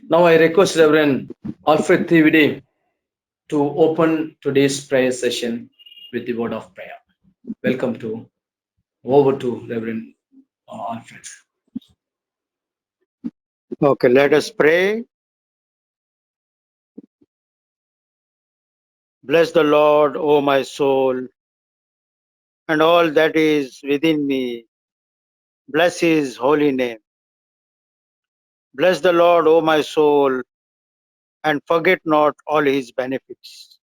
Now I request Reverend Alfred Thivide to open today's prayer session with the word of prayer. Welcome to over to Reverend Alfred. Okay, let us pray. Bless the Lord, O my soul, and all that is within me. Bless his holy name. Bless the Lord, O my soul, and forget not all his benefits.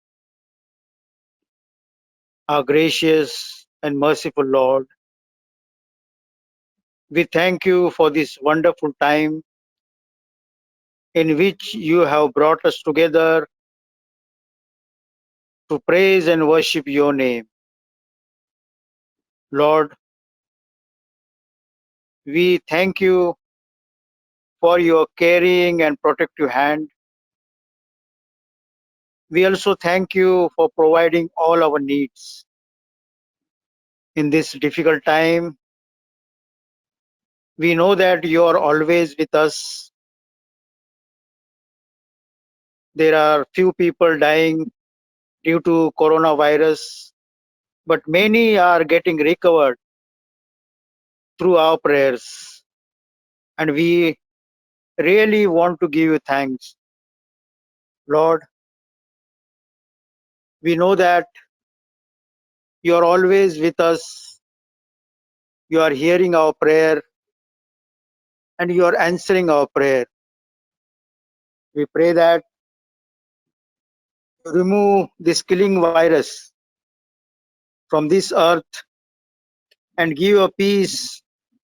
Our gracious and merciful Lord, we thank you for this wonderful time in which you have brought us together to praise and worship your name. Lord, we thank you for your caring and protective hand. We also thank you for providing all our needs. In this difficult time, we know that you are always with us. There are few people dying due to coronavirus, but many are getting recovered through our prayers. And we really want to give you thanks. Lord, we know that you are always with us. You are hearing our prayer and you are answering our prayer. We pray that you remove this killing virus from this earth and give a peace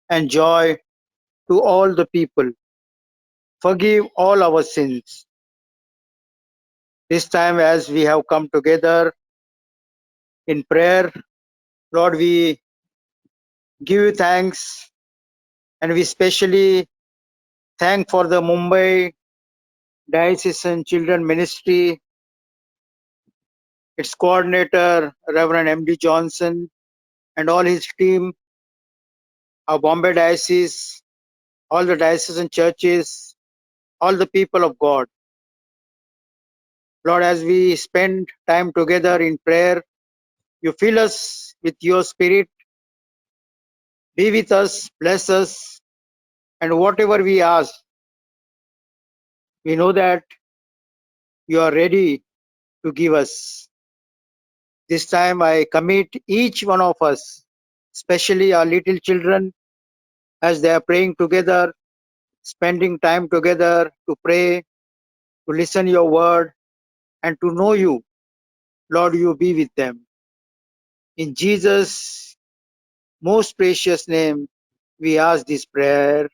and joy to all the people. Forgive all our sins. This time, as we have come together in prayer, Lord, we give you thanks and we specially thank for the Mumbai Diocesan Children Ministry, its coordinator, Reverend M.D. Johnson, and all his team, our Bombay Diocese, all the diocesan churches, all the people of God. Lord, as we spend time together in prayer, you fill us with your spirit. Be with us, bless us, and whatever we ask, we know that you are ready to give us. This time I commit each one of us, especially our little children, as they are praying together, spending time together to pray, to listen your word, and to know you. Lord, you be with them. In Jesus' most precious name, we ask this prayer.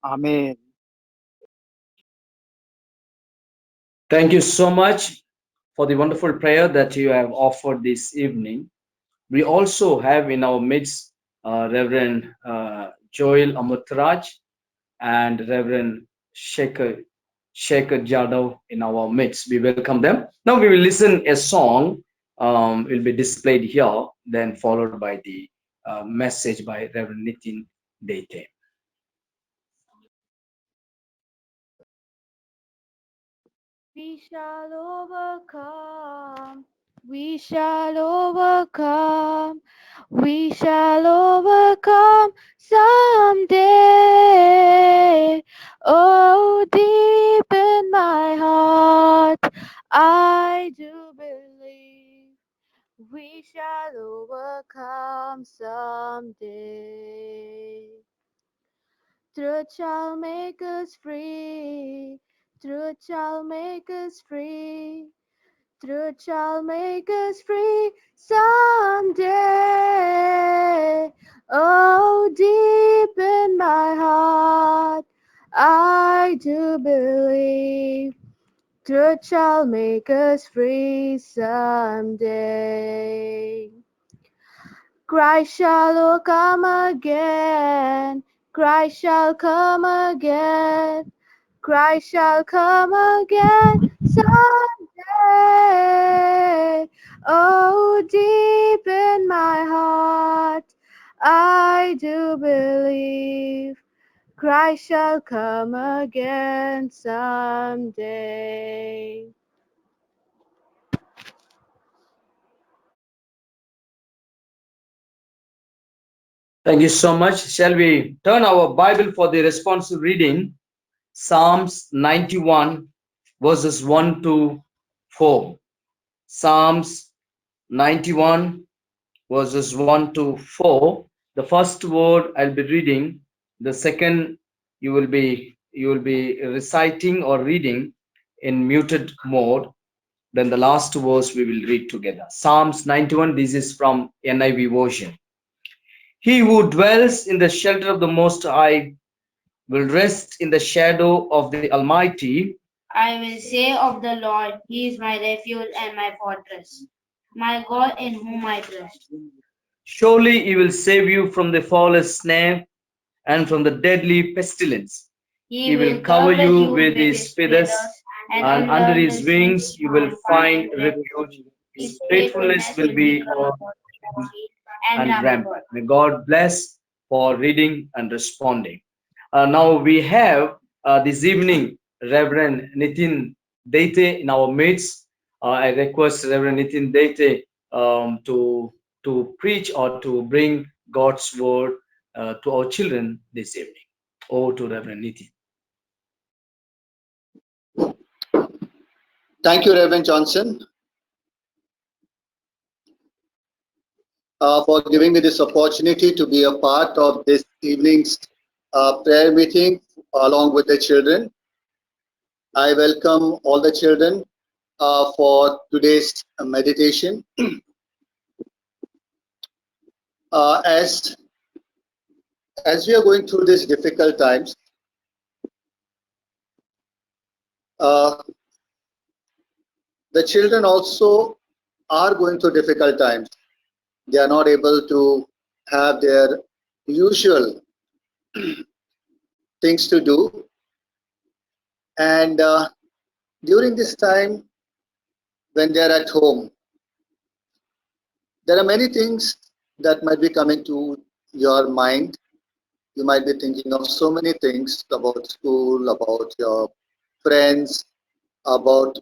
Amen. Thank you so much for the wonderful prayer that you have offered this evening. We also have in our midst Reverend Joel Amutraj and Reverend Shekhar Jadhav in our midst. We welcome them. Now we will listen a song. Will be displayed here, then followed by the message by Reverend Nitin Dete. We shall overcome. We shall overcome. We shall overcome someday. Oh, deep in my heart, I do believe we shall overcome someday. Truth shall make us free. Truth shall make us free. Truth shall make us free someday. Oh, deep in my heart, I do believe truth shall make us free someday. Christ shall come again. Christ shall come again. Christ shall come again someday. Oh, deep in my heart, I do believe Christ shall come again someday. Thank you so much. Shall we turn our Bible for the responsive reading? Psalms 91, verses 1 to 4. Psalms 91, verses 1 to 4. The first word I'll be reading, the second you will be reciting or reading in muted mode. Then the last verse we will read together. Psalms 91, this is from NIV version. He who dwells in the shelter of the Most High will rest in the shadow of the Almighty. I will say of the Lord, He is my refuge and my fortress, my God in whom I trust. Surely he will save you from the fowler's snare and from the deadly pestilence. He will cover you with his feathers, and under his wings you will find refuge. His faithfulness will be your shield and rampart. May God bless for reading and responding. Now we have this evening Reverend Nitin Deite in our midst. I request Reverend Nitin Deite to preach or to bring God's word to our children this evening. Over to Reverend Nitin. Thank you, Reverend Johnson, for giving me this opportunity to be a part of this evening's prayer meeting along with the children. I welcome all the children for today's meditation. As we are going through these difficult times, the children also are going through difficult times. They are not able to have their usual things to do. And during this time, when they are at home, there are many things that might be coming to your mind. You might be thinking of so many things about school, about your friends, about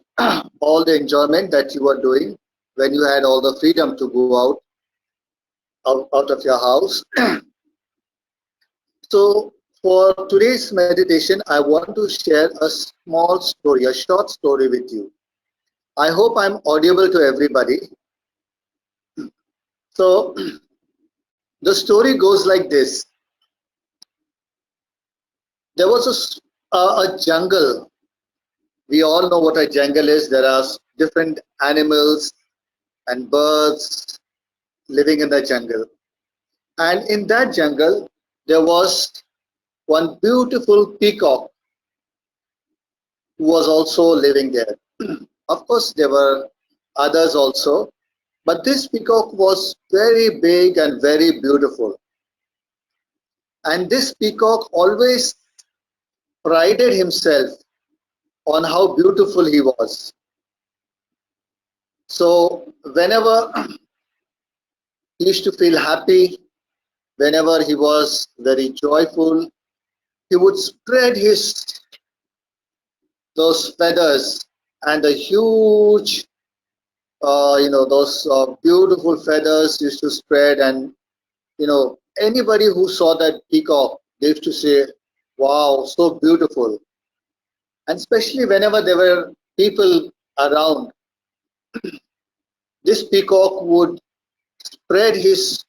all the enjoyment that you were doing when you had all the freedom to go out of your house. So for today's meditation, I want to share a small story, a short story with you. I hope I'm audible to everybody. So the story goes like this. There was a jungle. We all know what a jungle is. There are different animals and birds living in the jungle. And in that jungle, there was one beautiful peacock who was also living there. Of course, there were others also, but this peacock was very big and very beautiful. And this peacock always prided himself on how beautiful he was. So whenever he used to feel happy, whenever he was very joyful, he would spread those feathers and the huge, those beautiful feathers used to spread, and anybody who saw that peacock, they used to say, "Wow, so beautiful." And especially whenever there were people around, this peacock would spread his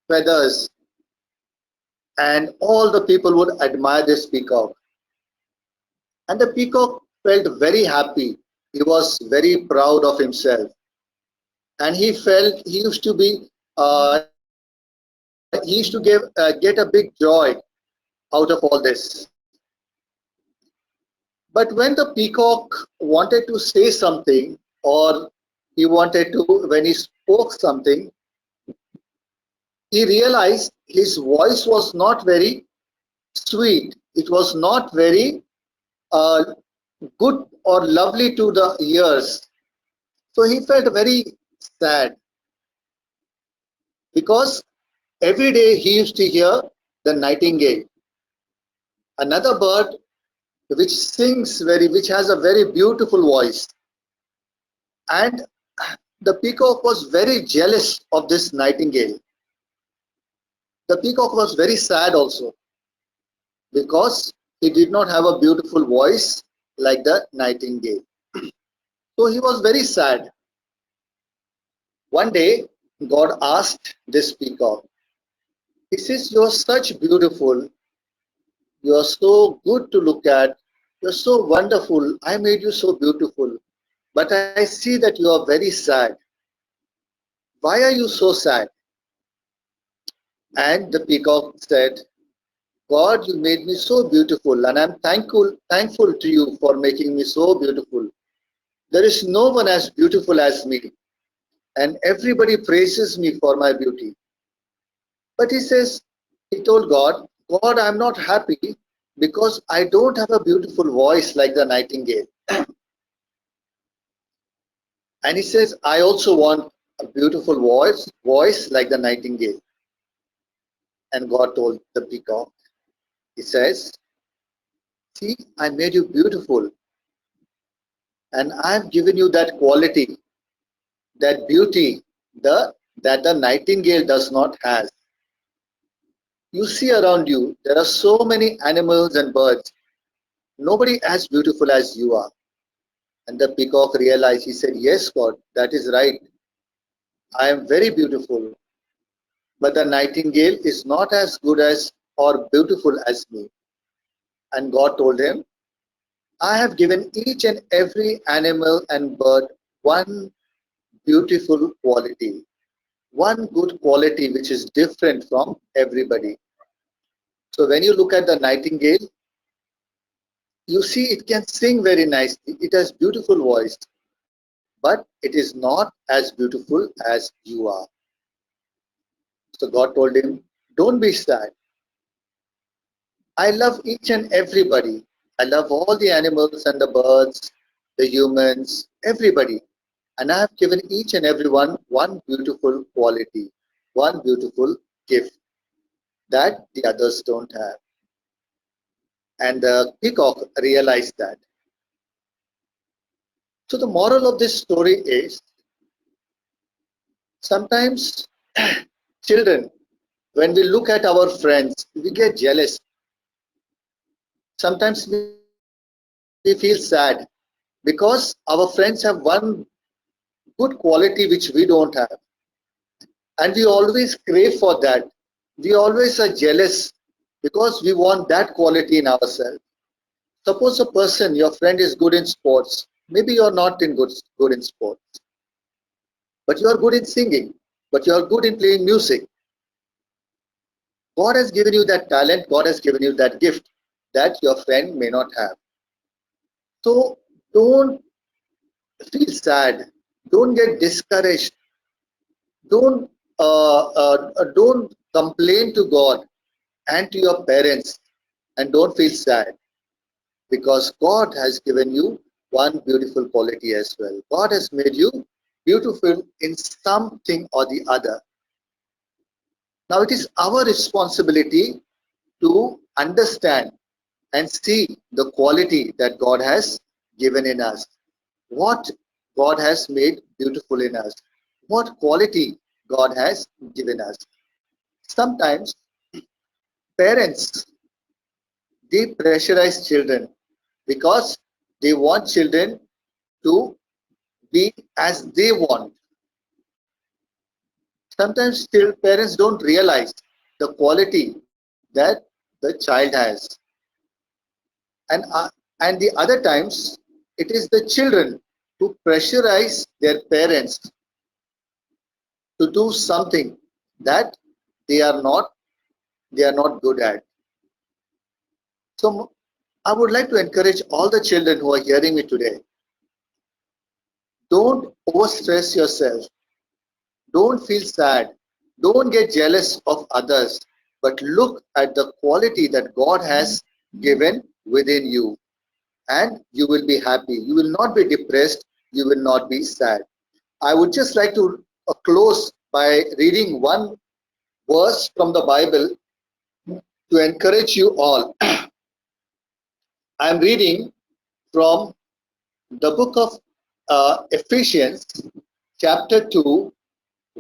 feathers, and all the people would admire this peacock. And the peacock felt very happy. He was very proud of himself, and he felt he used to be, he used to get a big joy out of all this. But when the peacock wanted to say something, or he wanted to, when he spoke something, he realized his voice was not very sweet. It was not very good or lovely to the ears. So he felt very sad, because every day he used to hear the nightingale, another bird which which has a very beautiful voice. And the peacock was very jealous of this nightingale. The peacock was very sad also because he did not have a beautiful voice like the nightingale. So he was very sad. One day, God asked this peacock, He says, "You are such beautiful, you are so good to look at, you are so wonderful, I made you so beautiful, but I see that you are very sad. Why are you so sad?" And the peacock said, "God, you made me so beautiful, and I'm thankful to you for making me so beautiful. There is no one as beautiful as me, and everybody praises me for my beauty." But he told God, "God, I'm not happy because I don't have a beautiful voice like the nightingale." And he says, "I also want a beautiful voice like the nightingale." And God told the peacock, He says, "See, I made you beautiful, and I've given you that quality, that beauty, that the nightingale does not have. You see around you, there are so many animals and birds. Nobody as beautiful as you are." And the peacock realized, he said, "Yes, God, that is right. I am very beautiful, but the nightingale is not as good as or beautiful as me." And God told him, "I have given each and every animal and bird one beautiful quality, one good quality which is different from everybody." So when you look at the nightingale, you see it can sing very nicely. It has beautiful voice, but it is not as beautiful as you are. So God told him, "Don't be sad. I love each and everybody. I love all the animals and the birds, the humans, everybody. And I have given each and everyone one beautiful quality, one beautiful gift that the others don't have." And the peacock realized that. So the moral of this story is, sometimes children, when we look at our friends, we get jealous. Sometimes we feel sad because our friends have one good quality which we don't have. And we always crave for that. We always are jealous because we want that quality in ourselves. Suppose a person, your friend is good in sports. Maybe you're not good in sports, but you are good in singing, but you are good in playing music. God has given you that talent, God has given you that gift that your friend may not have. So don't feel sad. Don't get discouraged. Don't complain to God and to your parents, and don't feel sad because God has given you one beautiful quality as well. God has made you beautiful in something or the other. Now it is our responsibility to understand and see the quality that God has given in us, what God has made beautiful in us, what quality God has given us. Sometimes parents, they pressurize children because they want children to be as they want. Sometimes still parents don't realize the quality that the child has. And, uh, and the other times, it is the children who pressurize their parents to do something that they are not they are not good at. So I would like to encourage all the children who are hearing me today. Don't overstress yourself. Don't feel sad. Don't get jealous of others. But look at the quality that God has given within you, and you will be happy. You will not be depressed. You will not be sad. I would just like to close by reading one verse from the Bible to encourage you all. I am reading from the book of Ephesians, chapter 2,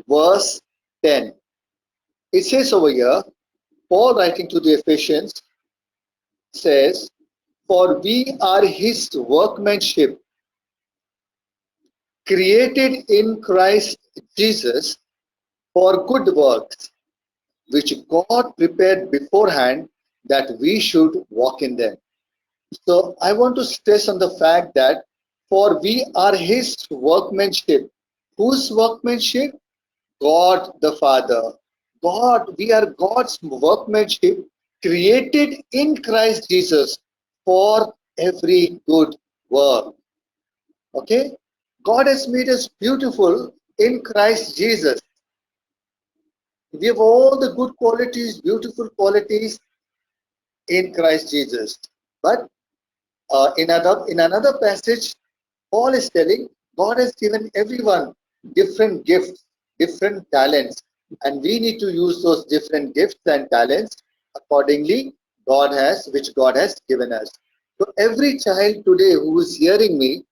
verse 10. It says over here, Paul writing to the Ephesians says, "For we are his workmanship, created in Christ Jesus for good works, which God prepared beforehand that we should walk in them." So I want to stress on the fact that for we are his workmanship. Whose workmanship? God the Father. God, we are God's workmanship created in Christ Jesus for every good work. Okay? God has made us beautiful in Christ Jesus. We have all the good qualities, beautiful qualities in Christ Jesus. But in another passage, Paul is telling God has given everyone different gifts, different talents, and we need to use those different gifts and talents accordingly which God has given us. So every child today who is hearing me,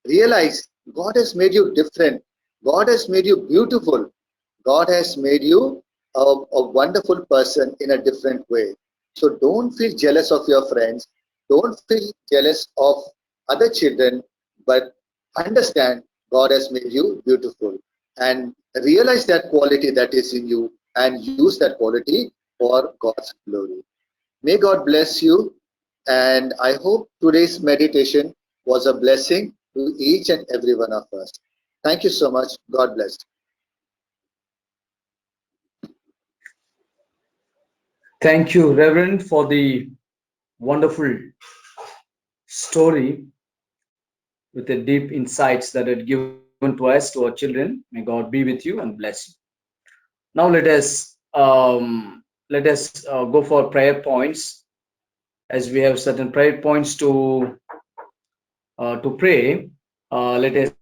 realize God has made you different. God has made you beautiful. God has made you a wonderful person in a different way. So don't feel jealous of your friends. Don't feel jealous of other children, but understand God has made you beautiful and realize that quality that is in you and use that quality for God's glory. May God bless you. And I hope today's meditation was a blessing to each and every one of us. Thank you so much. God bless. Thank you, Reverend, for the wonderful story with the deep insights that had given to us, to our children. May God be with you and bless you. Now let us go for prayer points, as we have certain prayer points to pray. Let us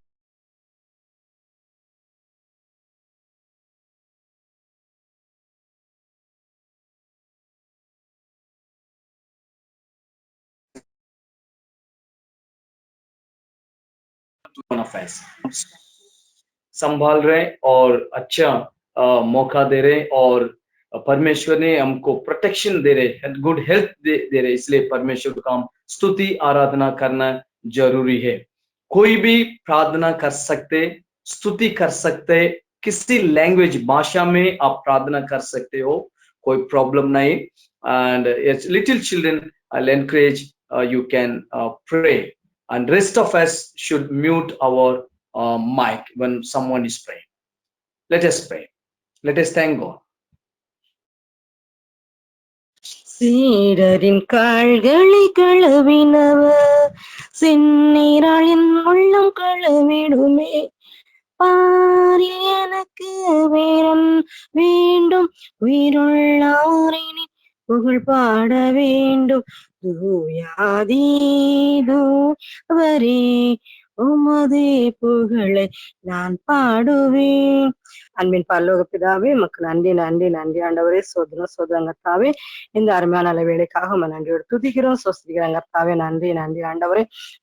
one of us संभाल रहे और अच्छा मौका दे रहे और परमेश्वर ने हमको प्रोटेक्शन दे रहे, गुड हेल्थ दे रहे, इसलिए परमेश्वर का हम स्तुति आराधना करना जरूरी है। कोई भी प्रार्थना कर सकते, स्तुति कर सकते, किसी लैंग्वेज भाषा में आप प्रार्थना कर सकते हो, कोई प्रॉब्लम नहीं। And as little children I'll encourage you can pray, and rest of us should mute our mic when someone is praying. Let us pray. Let us thank God. சீடரின் கால்களை கழுவினவர் செந்நீரால் என் உள்ளம் கழுவிடுமே. பாரில் எனக்கு வீரன் வேண்டும், உயிருள்ளாரின் புகழ் பாட வேண்டும். தூயாதி தூவரே உமது புகழை நான் பாடுவேன். அன்பின் பரலோக பிதாவே, உமக்கு நன்றி நன்றி நன்றி ஆண்டவரே. சோதரம் சோதரம் கர்த்தாவே, இந்த அருமையான நல்ல வேலைக்காக உங்க நன்றியோடு துதிக்கிறோம், சோஸ்திரிக்கிறோம் கர்த்தாவே. நன்றி நன்றி ஆண்டவரே.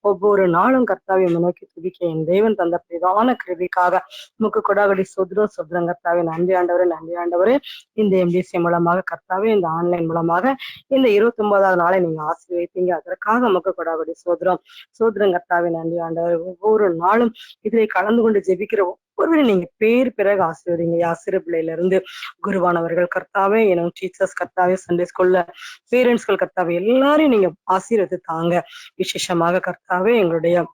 ஒவ்வொரு நாளும் கர்த்தாவே உம்மை நோக்கி துதிக்க என் தேவன் தந்த பிரதான கிருபைக்காக உமக்கு கொடாகடி சோதரம் சோதரம் கர்த்தாவே. நன்றி ஆண்டவரே நன்றி ஆண்டவரே. இந்த MDC மூலமாக கர்த்தாவே, இந்த ஆன்லைன் மூலமாக இந்த 29வது நாளை நீங்க ஆசீர்வதித்தீங்க, அதற்காக உமக்கு கொடாகடி சோதரம் சோதரம் கர்த்தாவே. நன்றி ஆண்டவரே. ஒவ்வொரு நாளும் இதிலே கலந்து கொண்டு ஜெபிக்கிற ஒவ்வொருவரும் நீங்க பேராக ஆசீர்வதிங்க. சிறு பிள்ளையில இருந்து குருவானவர்கள் கர்த்தாவே, எனும் டீச்சர்ஸ் கர்த்தாவே, சண்டே ஸ்கூல்ல பேரண்ட்ஸ்கள் கர்த்தாவே, எல்லாரையும் நீங்க ஆசீர்வதித்து தாங்க. விசேஷமாக கர்த்தாவே, எங்களுடைய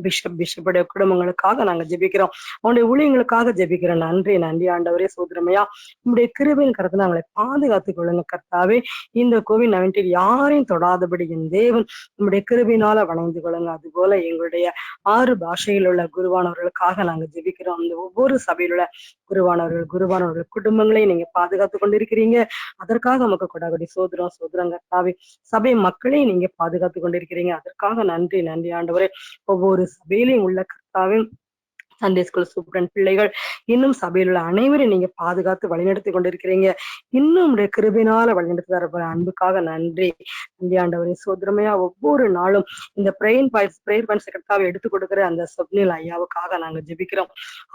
பிஷப்புடைய குடும்பங்களுக்காக நாங்க ஜெபிக்கிறோம், அவனுடைய ஊழியங்களுக்காக ஜெபிக்கிறோம். நன்றி நன்றி ஆண்டவரே. சோதரமையா உங்களுடைய கிருபையின் கருத்துல அவங்களை பாதுகாத்துக் கொள்ளுங்க கர்த்தாவே. இந்த COVID-19 யாரையும் தொடாதபடி என் தேவன் உங்களுடைய கிருபையினால வணைந்து கொள்ளுங்க. அதுபோல எங்களுடைய 6 பாஷையில் உள்ள குருவானவர்களுக்காக நாங்க ஜெபிக்கிறோம். அந்த ஒவ்வொரு சபையில் உள்ள குருவானவர்கள் குடும்பங்களை நீங்க பாதுகாத்து கொண்டிருக்கிறீங்க, அதற்காக நமக்கு கொடாகடி சோதரம் சோதரம் கர்த்தாவே. சபை மக்களை நீங்க பாதுகாத்து கொண்டிருக்கிறீங்க, அதற்காக நன்றி நன்றி ஆண்டவரே. ஒவ்வொரு சபையிலையும் உள்ள கர்த்தாவே சண்டே ஸ்கூல் சூப்பரண்ட் பிள்ளைகள், இன்னும் சபையில் உள்ள அனைவரும் நீங்க பாதுகாத்து வழிநடத்தி கொண்டிருக்கிறீங்க. இன்னும் உடைய கிருபையினால வழிநடத்தி தர அன்புக்காக நன்றி. நன்றி ஆண்டவரே. சோதரமையா ஒவ்வொரு நாளும் இந்த பிரேயர் பாயிண்ட்ஸ் கர்த்தாவை எடுத்து கொடுக்கிற அந்த சொப்னில் ஐயாவுக்காக நாங்க ஜெபிக்கிறோம்.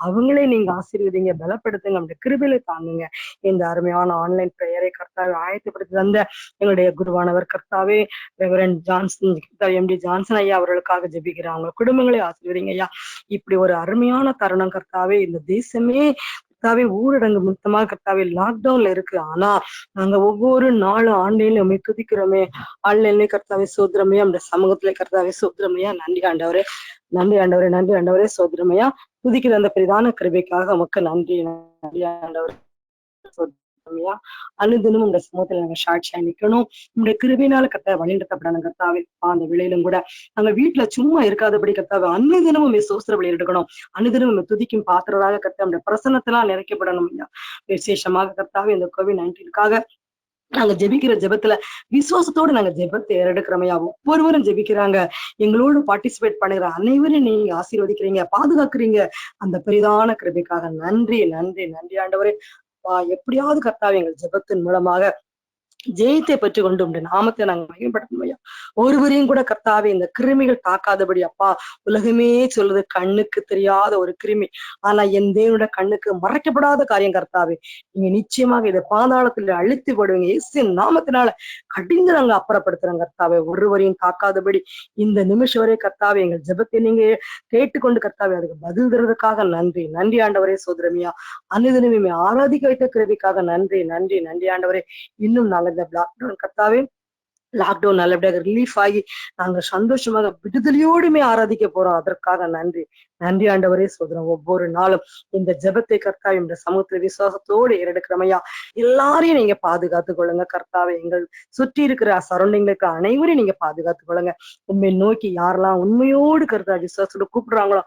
அவங்களே நீங்க ஆசீர்வதிங்க, பலப்படுத்துங்க, நம்முடைய கிருபையில தாங்குங்க. இந்த அருமையான ஆன்லைன் பிரேயரை கர்த்தாவை ஆயத்தப்படுத்தி தந்த எங்களுடைய குருவானவர் கர்த்தாவே ரெவரண்ட் ஜான்சன் எம்டி ஜான்சன் ஐயா அவர்களுக்காக ஜெபிக்கிறோம். அவங்க குடும்பங்களை ஆசீர்வதிங்க ஐயா. இப்படி ஒரு அருமையான தருணம் கர்த்தாவே, இந்த தேசமே கர்த்தாவே ஊரடங்கு மொத்தமாக கர்த்தாவே லாக்டவுன்ல இருக்கு. ஆனா நாங்க ஒவ்வொரு நாளும் ஆன்லைன்ல துதிக்கிறோமே, ஆன்லைன்ல கர்த்தாவே சோதரமையா, அந்த சமூகத்துல கர்த்தாவே சோதரமையா. நன்றி ஆண்டவரே, நன்றி ஆண்டவரே, நன்றி ஆண்டவரே. சோதரமையா துதிக்கிற அந்த பிரதான கிருபைக்காக உமக்கு நன்றி. நன்றி ஆண்டவரே. அனுதினமும் உங்க சமூகத்துல நாங்க சாட்சியா நிக்கணும். உங்களுடைய கிருபையினால கர்த்தாவை வழிநடத்தப்படணும் கர்த்தாவே. அந்த வேளையிலும் கூட நாங்க வீட்டுல சும்மா இருக்காதபடி கர்த்தாவை அனுதினமும் சோஸ்திர வழி எடுக்கணும். அனுதினமும் துதிக்கும் பாத்திரராக கர்த்தாவை நம்முடைய பிரசன்னத்திலாம் நிறைக்கப்படணும். விசேஷமாக கர்த்தாவே இந்த COVID-19க்காக நாங்க ஜெபிக்கிற ஜெபத்துல விசுவாசத்தோடு நாங்க ஜெபத்தை ஏறெடுக்கிறோமையா. ஒவ்வொருவரும் ஜெபிக்கிறாங்க. எங்களோடு பார்ட்டிசிபேட் பண்ணுகிற அனைவரும் நீங்க ஆசீர்வதிக்கிறீங்க, பாதுகாக்கிறீங்க. அந்த பெரிதான கிருபைக்காக நன்றி, நன்றி, நன்றி ஆண்டவரே. எப்படியாவது கர்த்தாவே எங்கள் ஜெபத்தின் மூலமாக ஜெயத்தை பெற்றுக் கொண்டு உண்டு நாமத்தை நாங்க மகிமைப்படுத்தணும் ஐயா. ஒருவரையும் கூட கர்த்தாவே இந்த கிருமிகள் தாக்காதபடி அப்பா. உலகமே சொல்லுது கண்ணுக்கு தெரியாத ஒரு கிருமி, ஆனா என் தேவனோட கண்ணுக்கு மறைக்கப்படாத காரியம் கர்த்தாவே. நீங்க நிச்சயமாக இதை பாதாளத்துல அழித்து போடுவீங்க. இயேசுவின் நாமத்தினால கடிந்து நாங்க அப்புறப்படுத்துறோம் கர்த்தாவே. ஒருவரையும் தாக்காதபடி இந்த நிமிஷம் வரை கர்த்தாவே எங்கள் ஜெபத்தை நீங்க கேட்டுக்கொண்டு கர்த்தாவே அதுக்கு பதில் தருவதற்காக நன்றி, நன்றி ஆண்டவரே. சோதரமையா அனுதினமே ஆராதிக்க வைத்த கிருபிக்காக நன்றி, நன்றி, நன்றி ஆண்டவரே. இன்னும் நாங்க இந்த லாக்டவுன் கர்த்தாவே லாக்டவுன் நல்லபடியாக ரிலீஃப் ஆகி நாங்க சந்தோஷமாக விடுதலையோடுமே ஆராதிக்க போறோம். அதற்காக நன்றி, நன்றி ஆண்டவரே. சோதரம் ஒவ்வொரு நாளும் இந்த ஜெபத்தை கர்த்தாவே இந்த சமூகத்துல விசுவாசத்தோடு ஏறெடுக்கிறமையா. எல்லாரையும் நீங்க பாதுகாத்துக் கொள்ளுங்க கர்த்தாவே. எங்கள் சுற்றி இருக்கிற சரௌண்டிங்களுக்கு அனைவரையும் நீங்க பாதுகாத்துக் கொள்ளுங்க. உண்மை நோக்கி யாரெல்லாம் உண்மையோடு கர்த்தா விசுவாசத்தோடு கூப்பிடுறாங்களோ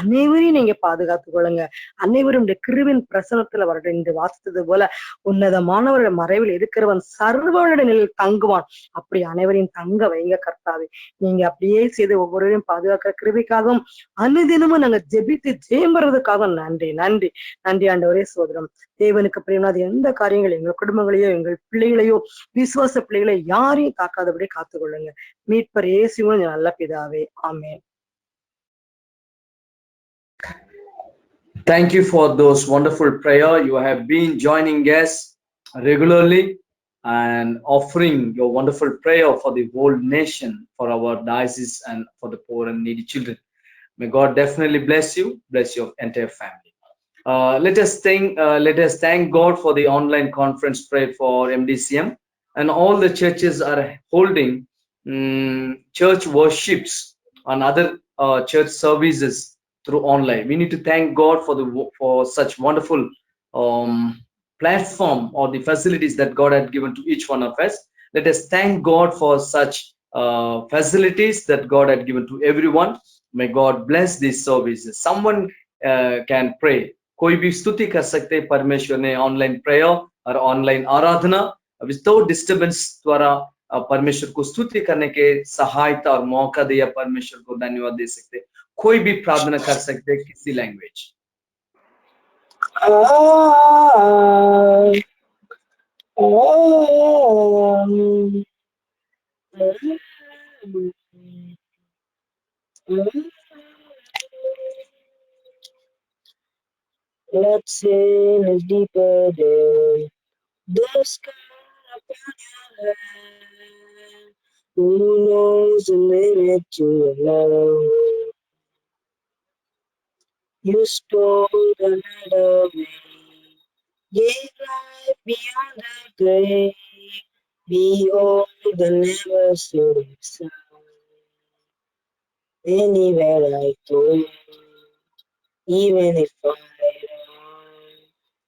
அனைவரையும் நீங்க பாதுகாத்துக் கொள்ளுங்க. அனைவரும் இந்த கிருவின் பிரசனத்துல வரட்டும். இன்று வாசித்தது போல உன்னதமானவருடைய மறைவில் இருக்கிறவன் சர்வனுடைய நிலையில் தங்குவான். அப்படி அனைவரையும் தங்க வைங்க கர்த்தாவே. நீங்க அப்படியே செய்து ஒவ்வொருவரையும் பாதுகாக்கிற கிருபைக்காகவும் அனுதினமும் நாங்க ஜெபித்து ஜெயம் பெறதுக்காகவும் நன்றி, நன்றி, நன்றி ஆண்டவரே. சோதரம் தேவனுக்கு பிரியமானது எந்த காரியங்கள் எங்கள் குடும்பங்களையோ எங்கள் பிள்ளைகளையோ விசுவாச பிள்ளைகளை யாரையும் தாக்காதபடி காத்துக்கொள்ளுங்க. மீட்பர் இயேசுவின் நல்ல பிதாவே, ஆமென். Thank you for those wonderful prayer. You have been joining us regularly and offering your wonderful prayer for the whole nation, for our diocese, and for the poor and needy children. May God definitely bless you, bless your entire family. Let us thank God for the online conference prayer for MDCM, and all the churches are holding church worships and other church services through online. We need to thank God for such wonderful platform or the facilities that God had given to each one of us. Let us thank God for such facilities that God had given to everyone. May God bless these services. Someone can pray. कोई भी स्तुति कर सकते परमेश्वर ने online prayer और online आराधना without disturbance द्वारा परमेश्वर को स्तुति करने के सहायता और मौका दिया। परमेश्वर को धन्यवाद दे सकते। कोई भी प्रार्थना कर सकते किसी language. Let's sail a deeper day, the sky upon your head. Who knows the limit to your love? You stole the night away, gave life beyond the grave. Behold the never ceasing sun. Anywhere I go, even if I run,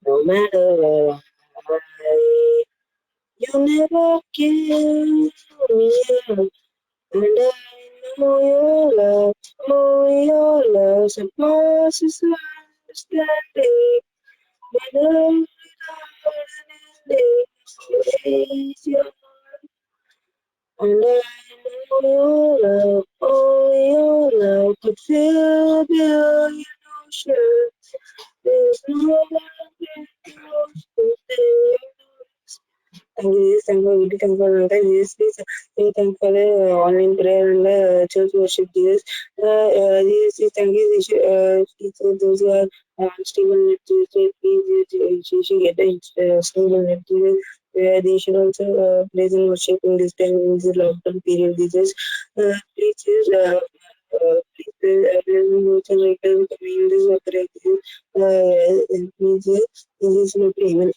no matter where I, you never give me up. And I know your love, oh your love surpasses understanding. When I'm without an ending, praise your heart. And I know your love, oh your love could fill a billion There's no one thank you, Jesus. Thank you, thank you, thank you, Jesus. Please, thank you for the online prayer and church worship, Jesus. Jesus, thank you, Jesus. Those who are stable net, Jesus, please, you should get a stable net, Jesus. They should also praise and worship in this time, in this lockdown period, Jesus. Please, Jesus, please, everyone who can make a community work, please, Jesus, amen.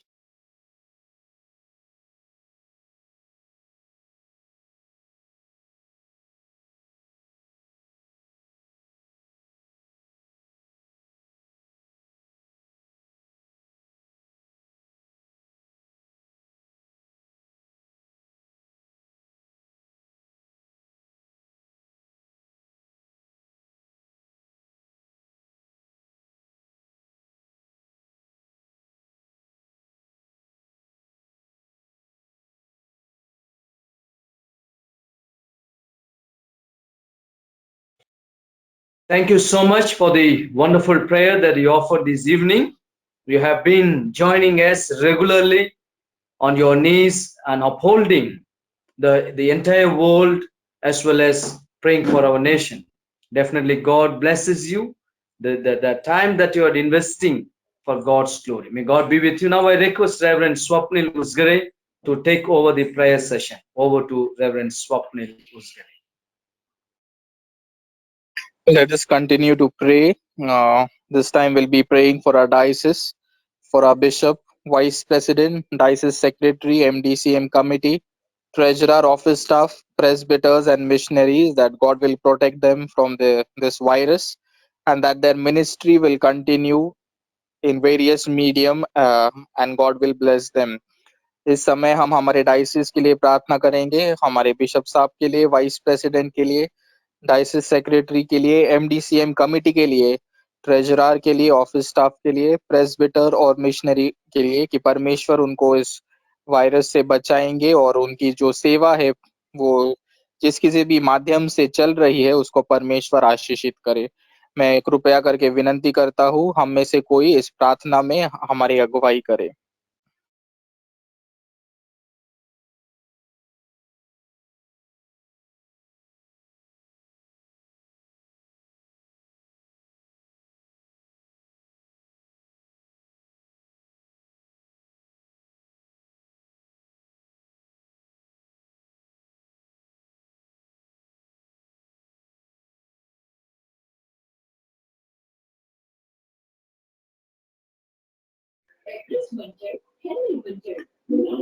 Thank you so much for the wonderful prayer that you offered this evening. You have been joining us regularly on your knees and upholding the entire world as well as praying for our nation. Definitely, God blesses you. The time that you are investing for God's glory. May God be with you. Now, I request Reverend Swapnil Usgare to take over the prayer session. Over to Reverend Swapnil Usgare. Let us continue to pray. This time we'll be praying for our diocese, for our bishop, vice president, diocese secretary, MDCM committee, treasurer, office staff, presbyters, and missionaries, that God will protect them from this virus and that their ministry will continue in various medium and God will bless them. इस समय हम हमारे diocese के लिए प्रार्थना करेंगे, हमारे bishop साहब के लिए, वाइस प्रेसिडेंट के लिए, डायसिस सेक्रेटरी के लिए, एमडीसीएम कमेटी के लिए, ट्रेजरर के लिए, ऑफिस स्टाफ के लिए, प्रेसबिटर और मिशनरी के लिए कि परमेश्वर उनको इस वायरस से बचाएंगे और उनकी जो सेवा है वो जिस किसी भी माध्यम से चल रही है उसको परमेश्वर आशीषित करे। मैं कृपया करके विनंती करता हूँ हम में से कोई इस प्रार्थना में हमारी अगुवाई करे।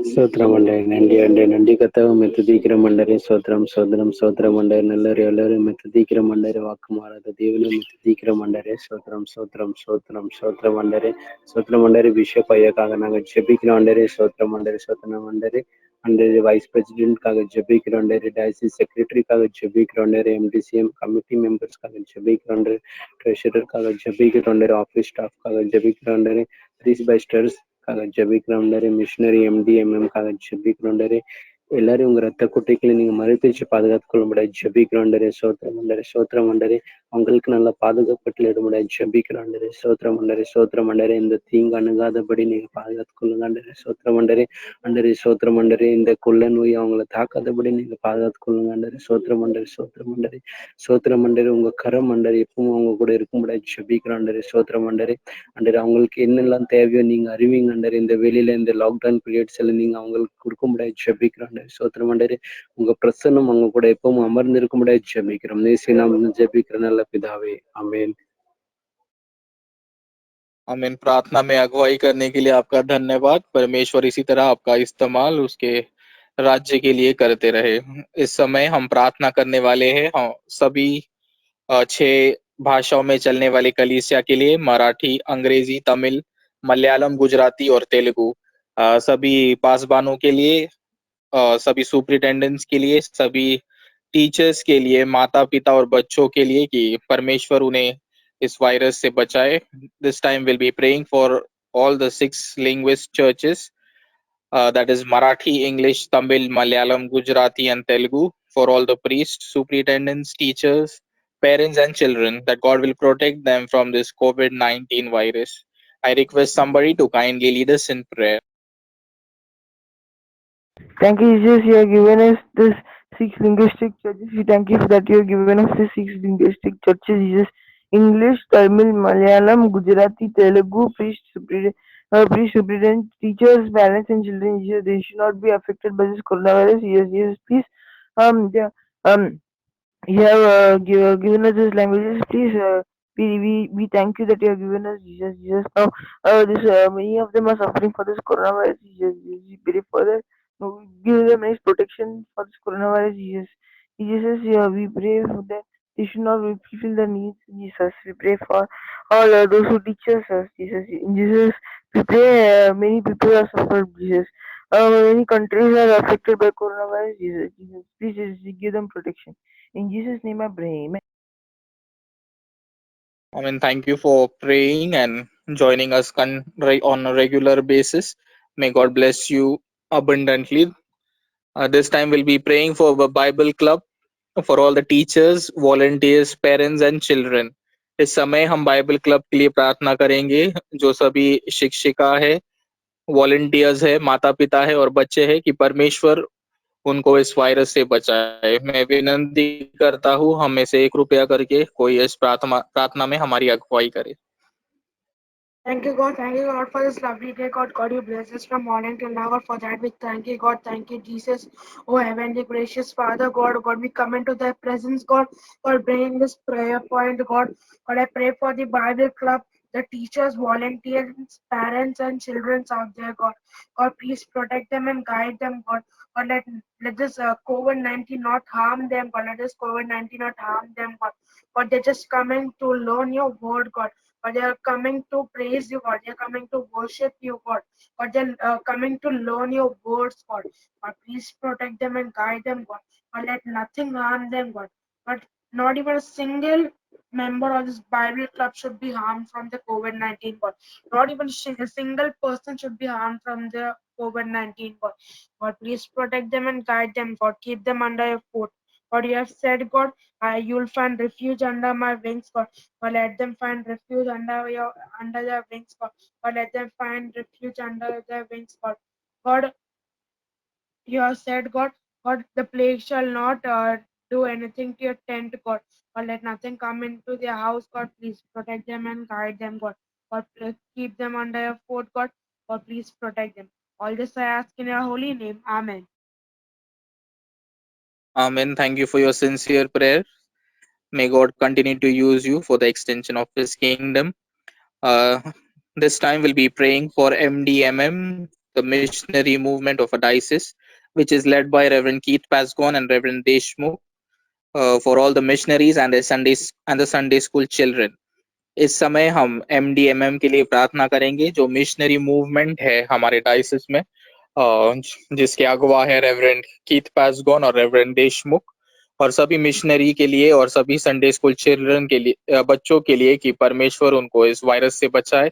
స్తోత్రమండి నండి అండి నండి కథ ಮೆತ್ತದೀಕರಮಂಡರೆ ಸ್ತೋತ್ರಂ ಸ್ತೋತ್ರಂ ಸ್ತೋತ್ರಮಂಡರೆ ನಲ್ಲರಿ ಎಲ್ಲರೂ ಮೆತ್ತದೀಕರಮಂಡರೆ ವಾಕ್ಕು ಮಾಡದ ದೇವನು ಮೆತ್ತದೀಕರಮಂಡರೆ ಸ್ತೋತ್ರಂ ಸ್ತೋತ್ರಂ ಸ್ತೋತ್ರಂ ಸ್ತೋತ್ರಮಂಡರೆ ಸ್ತೋತ್ರಮಂಡರೆ ಬಿಷಪ್ ಅಯ್ಯಕಾಗ ನಾಗ ಜಪಿக்கிறಮಂಡರೆ ಸ್ತೋತ್ರಮಂಡರೆ ಸ್ತೋತ್ರಮಂಡರೆ अंडर वाइस प्रेसिडेंट कागज जबी अंडर डायसिस सेक्रेटरी कागज जबी अंडर एमडीसीएम कमिटी मेंबर्स कागज जबी अंडर ट्रेजरर कागज जबी अंडर ऑफिस स्टाफ कागज जबी अंडर प्रीस्ट बास्टर्स कागज जबी अंडर मिशनरी एमडी एमएम कागज जबी अंडर எல்லாரும் உங்க ரத்த குட்டைகளை நீங்க மறைப்பிச்சு பாதுகாத்துக் கொள்ள முடியாது ஜபிக்கிறாண்டரே சோத்திரம் மண்டரே அவங்களுக்கு நல்ல பாதுகாப்பட்டில் இட முடியாது ஜபிக்கிறாண்டரே சோத்திரம் மண்டரே இந்த தீங்கு அணுகாதபடி நீங்க பாதுகாத்துக் கொள்ளுங்க சோத்திரம் மண்டரே இந்த கொள்ள நோய் அவங்களை தாக்காதபடி நீங்க பாதுகாத்துக் கொள்ளுங்க சோத்திரம் மண்டரே உங்க கரம் மண்டரே எப்பவும் அவங்க கூட இருக்க முடியாது ஜபிக்கிறாண்டரே சோத்திரம் மண்டரே அவங்களுக்கு என்னெல்லாம் தேவையோ நீங்க அறிவிங்க அண்டர் இந்த வெளியில இந்த லாக்டவுன் பீரியட்ஸ் எல்லாம் நீங்க அவங்களுக்கு கொடுக்க முடியாது ஜபிக்கிறாண்டே சோத்திரம் மண்டரே உங்க பிரசன்னம் அவங்க கூட எப்பவும் அமர்ந்திருக்க முடியாது ஜபிக்கிறோம் நேசி நாம் ஜபிக்கிற நல்ல பிதாவே ஆமென்। आमीन। प्रार्थना में अगुवाई करने के लिए आपका धन्यवाद। परमेश्वर इसी तरह आपका इस्तेमाल उसके राज्य के लिए करते रहे। इस समय हम प्रार्थना करने वाले हैं सभी 6 भाषाओं में चलने वाली कलीसिया के लिए, मराठी, अंग्रेजी, तमिल, मलयालम, गुजराती और तेलुगु, सभी पासबानों के लिए, सभी सुपरिटेंडेंट्स के लिए, सभी टीचर्स के लिए, माता पिता और बच्चों के लिए कि परमेश्वर उन्हें इस वायरस से बचाए। This time we'll be praying for all the 6 linguist churches, that is Marathi, English, Tamil, Malayalam, Gujarati and Telugu, for all the priests, superintendents, teachers, parents and children, that God will protect them from this COVID-19 virus. I request somebody to kindly lead us in prayer. Thank you, Jesus. You have given us this six linguistic churches. We thank you for that you have given us the six linguistic churches, Jesus. English, Tamil, Malayalam, Gujarati, Telugu, priest, superintendent, teachers, parents, and children. Jesus, they should not be affected by this coronavirus. Yes, Jesus, please. Yeah, you have given us these languages. Please, we thank you that you have given us Jesus. Jesus, now this many of them are suffering for this coronavirus. Jesus, we pray for that. Give them nice protection for this coronavirus. Jesus, Jesus, yeah, we pray for that they should not fulfill the needs. Jesus, we pray for all those who teach us. Jesus, in Jesus, we pray. Many people are suffered. Jesus. Many countries are affected by coronavirus. Jesus, Jesus, please Jesus, give them protection. In Jesus' name I pray. Amen. Thank you for praying and joining us on a regular basis. May God bless you abundantly. This time we'll be praying for the Bible Club, for all the teachers, volunteers, parents and children. इस समय हम Bible club के लिए प्रार्थना करेंगे, जो सभी शिक्षिका है, वॉलंटियर्स है, माता पिता है और बच्चे हैं, कि परमेश्वर उनको इस वायरस से बचाए। मैं विनती करता हूँ, हम में से 1 रुपया करके कोई इस प्रार्थना में हमारी अगुवाई करे। Thank you, God. Thank you, God, for this lovely day. God, you bless us from morning till now. God, for that we thank you, God. Thank you, Jesus. Oh, heavenly gracious Father, God, we come into thy presence, God, for bringing this prayer point, God. God, I pray for the Bible club, the teachers, volunteers, parents, and children out there, God. God, please protect them and guide them, God. God, let this COVID-19 not harm them, God. Let this COVID-19 not harm them, God. God, they're just coming to learn your word, God. But they are coming to praise you, God. They are coming to worship you, God. But they're coming to learn your words, God. But please protect them and guide them, God. But let nothing harm them, God. But not even a single member of this Bible club should be harmed from the COVID-19, God. Not even a single person should be harmed from the COVID-19, God. God, please protect them and guide them, God. Keep them under your foot. God, you have said, God, you'll find refuge under my wings, God. But let them find refuge under their wings, God. But let them find refuge under their wings, God. God, you have said, God, the plague shall not do anything to your tent, God. But let nothing come into their house, God. Please protect them and guide them, God. God, please keep them under your foot, God. God, please protect them. All this I ask in your holy name. Amen. Amen. Thank you for your sincere prayer. May God continue to use you for the extension of His kingdom. This time we'll be praying for MDMM, the missionary movement of a diocese, which is led by Reverend Keith Pasgon and Reverend Deshmukh, for all the missionaries and the Sunday school children. इस समय हम MDMM के लिए प्रार्थना करेंगे, जो missionary movement है हमारे डायसिस में, जिसके अगवा है रेवरेंड कीथ पासगॉन और रेवरेंड देशमुख, और सभी मिशनरी के लिए और सभी संडे स्कूल चिल्ड्रन के लिए, बच्चों के लिए, कि परमेश्वर उनको इस वायरस से बचाए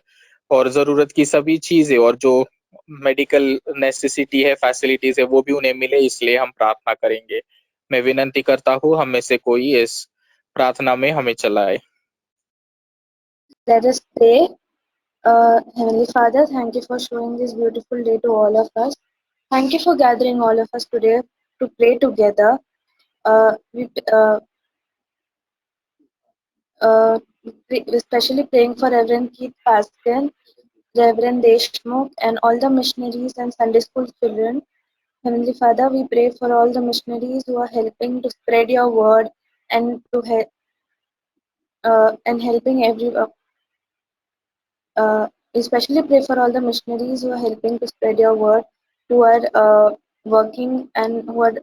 और जरूरत की सभी चीजें और जो मेडिकल नेसेसिटी है, फैसिलिटीज है, वो भी उन्हें मिले, इसलिए हम प्रार्थना करेंगे। मैं विनती करता हूँ, हम में से कोई इस प्रार्थना में हमें चलाए। Let us pray. Heavenly Father, thank you for showing this beautiful day to all of us. Thank you for gathering all of us today to pray together. Especially praying for Reverend Keith Paskin, Reverend Deshmukh, and all the missionaries and Sunday school children. Heavenly Father, we pray for all the missionaries who are helping to spread your word and to helping especially pray for all the missionaries who are helping to spread your word, who are working and who are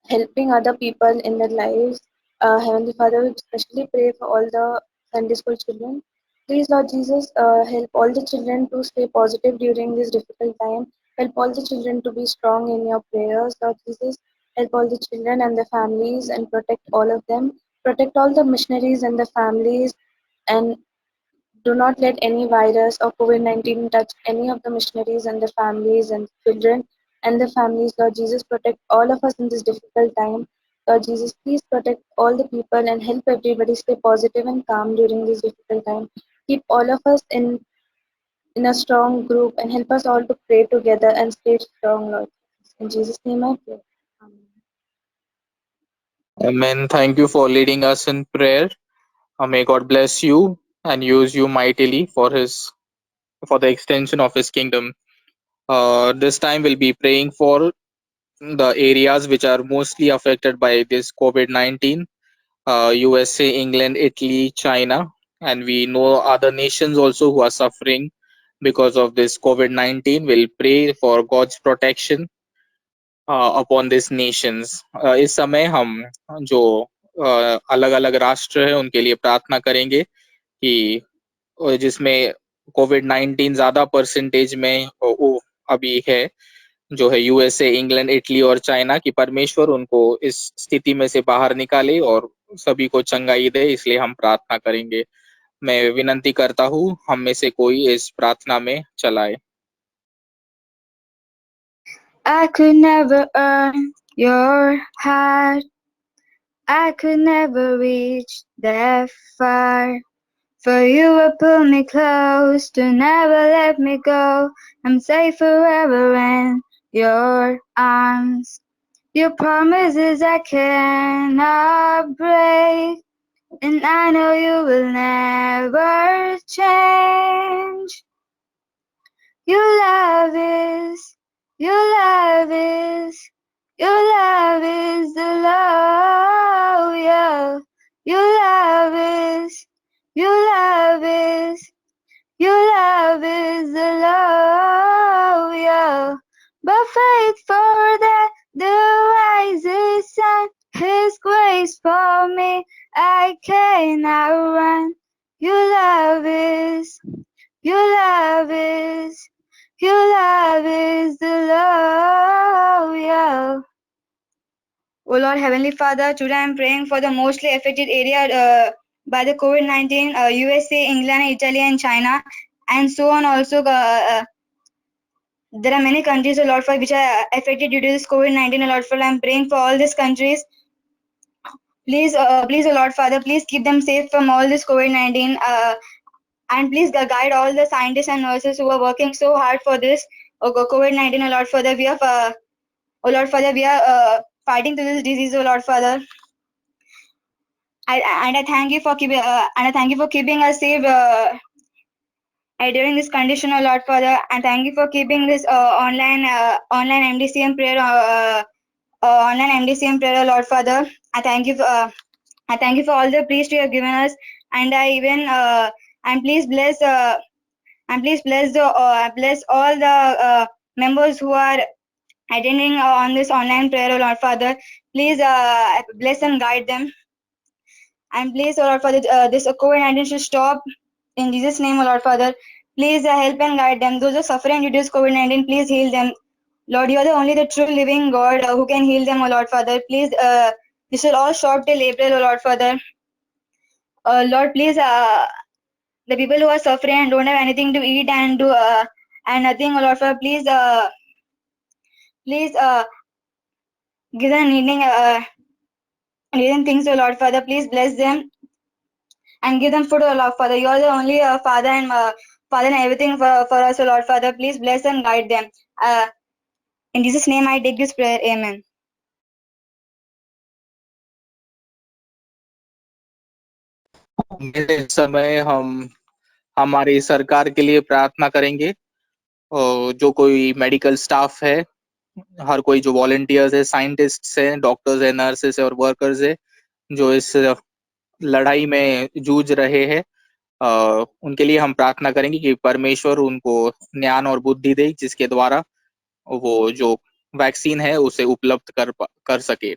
helping other people in their lives. Heavenly Father, we especially pray for all the Sunday school children. Please, Lord Jesus, help all the children to stay positive during this difficult time. Help all the children to be strong in your prayers, Lord Jesus. Help all the children and their families and protect all of them. Protect all the missionaries and their families, and do not let any virus or COVID-19 touch any of the missionaries and their families and children and their families. Lord Jesus, protect all of us in this difficult time. Lord Jesus, please protect all the people and help everybody stay positive and calm during this difficult time. Keep all of us in a strong group and help us all to pray together and stay strong, Lord. In Jesus' name I pray. Amen. Amen. Thank you for leading us in prayer. May God bless you and use you mightily for the extension of His kingdom. This time we'll be praying for the areas which are mostly affected by this COVID-19. USA, England, Italy, China, and we know other nations also who are suffering because of this COVID-19. We'll pray for God's protection upon these nations. इस समय हम जो अलग अलग राष्ट्र है उनके लिए प्रार्थना करेंगे कि जिसमें COVID-19 ज्यादा परसेंटेज में अभी है, जो है यूएसए, इंग्लैंड, इटली और चाइना, की परमेश्वर उनको इस स्थिति में से बाहर निकाले और सभी को चंगाई दे, इसलिए हम प्रार्थना करेंगे। मैं विनंती करता हूँ हम में से कोई इस प्रार्थना में चलाए। I could never earn your heart. I could never reach that far. For you will pull me close to never let me go. I'm safe forever in your arms. Your promises I cannot break, and I know you will never change. Your love is, your love is, your love is the love, yeah. Your love is, your love is, your love is the love, yeah. But faith for that the rises sun, His grace for me, I cannot run. Your love is, your love is, your love is the love, yeah. Oh Lord, Heavenly Father, today I am praying for the mostly affected area by the COVID-19, USA, England, Italy, and China, and so on. Also, there are many countries, Lord, for which are affected due to this COVID-19. Lord, for I am praying for all these countries. Please, please, Lord Father, please keep them safe from all this COVID-19. And please guide all the scientists and nurses who are working so hard for this COVID-19. Lord Father, we are, oh Lord Father, we are fighting through this disease. Oh Lord Father. I thank you for keeping us safe during this condition, oh Lord Father, and thank you for keeping this online MDCM prayer, oh Lord Father. I thank you for all the priests you have given us, and I even and please bless bless all the members who are attending on this online prayer, oh Lord Father. Please bless and guide them. And please, oh Lord Father, this COVID-19 should stop in Jesus' name, oh Lord Father. Please help and guide them. Those who are suffering due to this COVID-19, please heal them. Lord, you are the only the true living God who can heal them, oh Lord Father. Please, this will all stop till April, oh Lord Father. Lord, please, the people who are suffering and don't have anything to eat and do and nothing, oh Lord Father, please, please give them needing things, oh Lord Father. Please bless them and give them food, O Lord Father. You are the only Father and everything for us, O Lord Father. Please bless and guide them. In Jesus' name I take this prayer. Amen. इस समय हम हमारी सरकार के लिए प्रार्थना करेंगे। जो कोई मेडिकल स्टाफ है, हर कोई जो वॉलंटियर्स है, साइंटिस्ट्स है, डॉक्टर्स है, नर्सेस है और वर्कर्स है, जो इस लड़ाई में जूझ रहे हैं, उनके लिए हम प्रार्थना करेंगे कि परमेश्वर उनको ज्ञान और बुद्धि दे, जिसके द्वारा वो जो वैक्सीन है उसे उपलब्ध कर सके।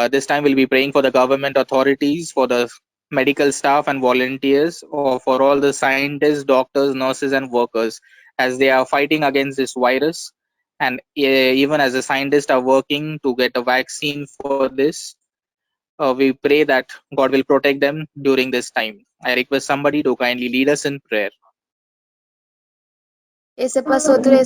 This time we'll be praying for the government authorities, for the medical staff and volunteers, or for all the scientists, doctors, nurses and workers as they are fighting against this virus, and even as the scientists are working to get a vaccine for this. We pray that God will protect them during this time. I request somebody to kindly lead us in prayer. ఏసప్పా స్తోత్రం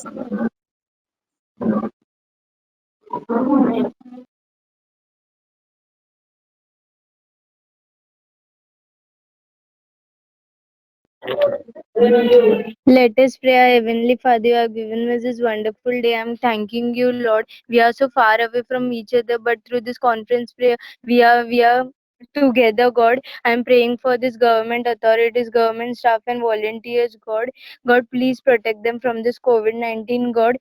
Let us pray. Our Heavenly Father, you have given us this wonderful day. I'm thanking you, Lord. We are so far away from each other, but through this conference prayer, we are together, God. I'm praying for this government authorities, government staff, and volunteers, God. God, please protect them from this COVID-19, God.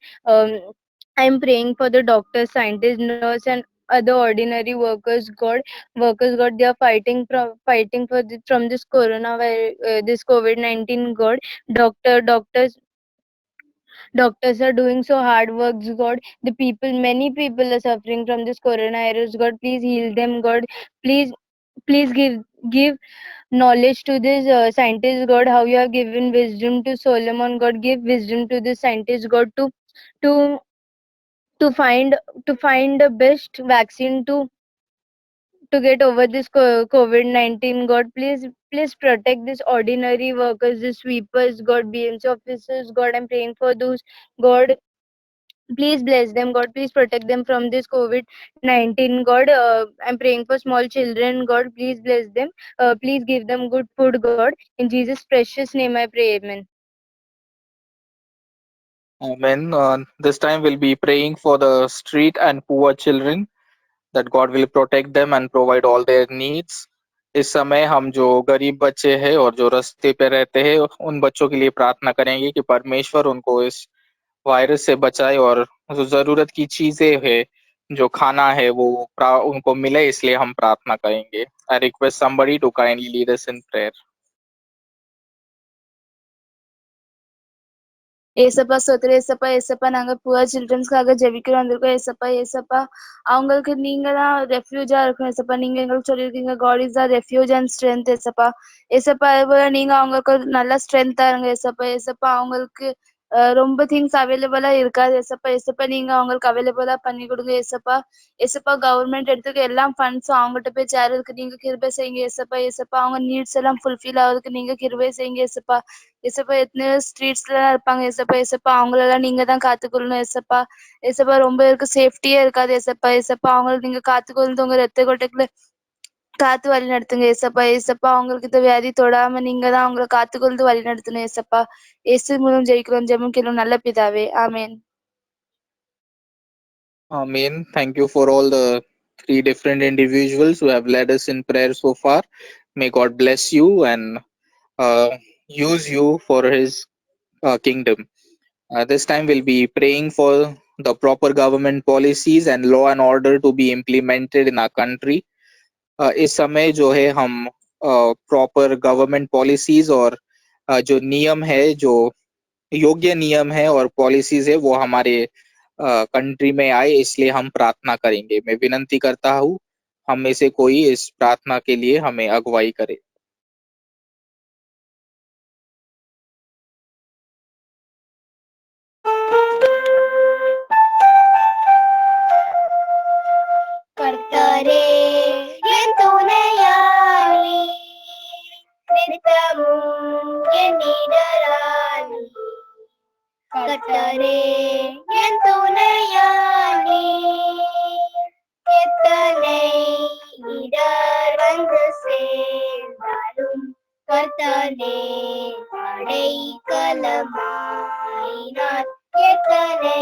I'm praying for the doctors, scientists, nurse, and other ordinary workers, God. Workers, God, they are fighting for from this coronavirus, this COVID-19, God. Doctors are doing so hard works, God. The people, many people are suffering from this coronavirus, God. Please heal them, God. Please, please give knowledge to this scientists, God. How you have given wisdom to Solomon, God. Give wisdom to this scientists, God, to to find to find the best vaccine to get over this COVID-19, God. Please protect this ordinary workers, the sweepers, God, BMC officers, God. I'm praying for those, God. Please bless them, God. Please protect them from this COVID-19, God. I'm praying for small children, God. Please bless them. Please give them good food, God. In Jesus' precious name I pray, amen. Amen. This time we'll be praying for the street and poor children, that God will protect them and provide all their needs. इस समय हम जो गरीब बच्चे हैं और जो रास्ते पे रहते हैं उन बच्चों के लिए प्रार्थना करेंगे कि परमेश्वर उनको इस वायरस से बचाए और जो जरूरत की चीजें है, जो खाना है, वो उनको मिले, इसलिए हम प्रार्थना करेंगे. I request somebody to kindly lead us in prayer. ஏசப்பா ஸ்தோத்திரம் ஏசப்பா ஏசப்பா நாங்க புவர் சில்ட்ரன்ஸ்க்காக ஜெபிக்கிறோம் வந்திருக்கோம் ஏசப்பா ஏசப்பா அவங்களுக்கு நீங்க தான் ரெஃப்யூஜா இருக்கும் ஏசப்பா நீங்க எங்களுக்கு சொல்லியிருக்கீங்க God is the refuge and strength ஏசப்பா ஏசப்பா அதுபோல நீங்க அவங்களுக்கு நல்ல ஸ்ட்ரென்த்தா இருங்க ஏசப்பா ஏசப்பா அவங்களுக்கு ரொம்ப திங்ஸ் அவைலபிளா இருக்காது ஏசப்பா ஏசப்பா நீங்க அவங்களுக்கு அவைலபிளா பண்ணி கொடுங்க ஏசப்பா ஏசப்பா கவர்மெண்ட் எடுத்துக்க எல்லாம் ஃபண்ட்ஸும் அவங்ககிட்ட போய் சேரதுக்கு நீங்க கிருபை செய்யுங்க ஏசப்பா ஏசப்பா அவங்க நீட்ஸ் எல்லாம் ஃபுல்ஃபில் ஆகுறதுக்கு நீங்க கிருபை செய்யுங்க ஏசப்பா ஏசப்பா எத்தனையோ ஸ்ட்ரீட்ஸ்ல எல்லாம் இருப்பாங்க ஏசப்பா ஏசப்பா அவங்களெல்லாம் நீங்க தான் காத்துக்கொள்ளணும் ஏசப்பா ஏசப்பா ரொம்ப இருக்கு சேஃப்டியே இருக்காது ஏசப்பா ஏசப்பா அவங்களுக்கு நீங்க காத்துக்கொள்ளு உங்க ரத்த கொட்டைக்குள்ள காத்து வழி நடத்துங்க ஏசப்பா ஏசப்பா அவங்களுக்கு இந்த வியாதி தொடாம நீங்க தான் அவங்களை காத்துக்கொண்டு வழி நடத்தணும் ஏசப்பா இயேசு மூலம் ஜெயிக்கிறோம் ஜெபம் கேளும் நல்ல பிதாவே ஆமென். Amen. Thank you for all the three different individuals who have led us in prayer so far. May God bless you and use you for His kingdom. This time we'll be praying for the proper government policies and law and order to be implemented in our country. इस समय जो है हम proper government policies और जो नियम है, जो योग्य नियम है और पॉलिसीज है, वो हमारे कंट्री में आए, इसलिए हम प्रार्थना करेंगे. मैं विनंती करता हूँ हम में से कोई इस प्रार्थना के लिए हमें अगुवाई करे. கர்த்தரே என் துணையாளி, நித்தமும் என் நிழலாளி. கர்த்தரே என் துணையாளி, எத்தனை இடர் வந்து சேர்ந்தாலும் கர்த்தரே அடைக்கலமாயினார். எத்தனை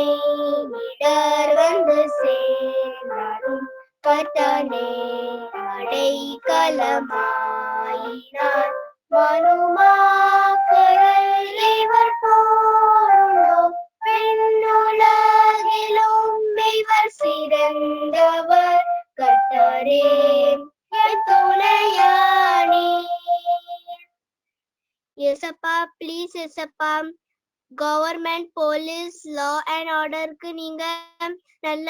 இடர் வந்து சேர்ந்தாலும் கர்த்தரே அடைக்கலமாயினார். மனுமாக்கரல் இவர் போருண்டோ, விண்ணுலகிலும் இவர் சிறந்தவர். கர்த்தரே என் துணையாளி. ஏசப்பா ப்ளீஸ் ஏசப்பா கவர்மெண்ட் போலீஸ் லா அண்ட் ஆர்டருக்கு நீங்க நல்ல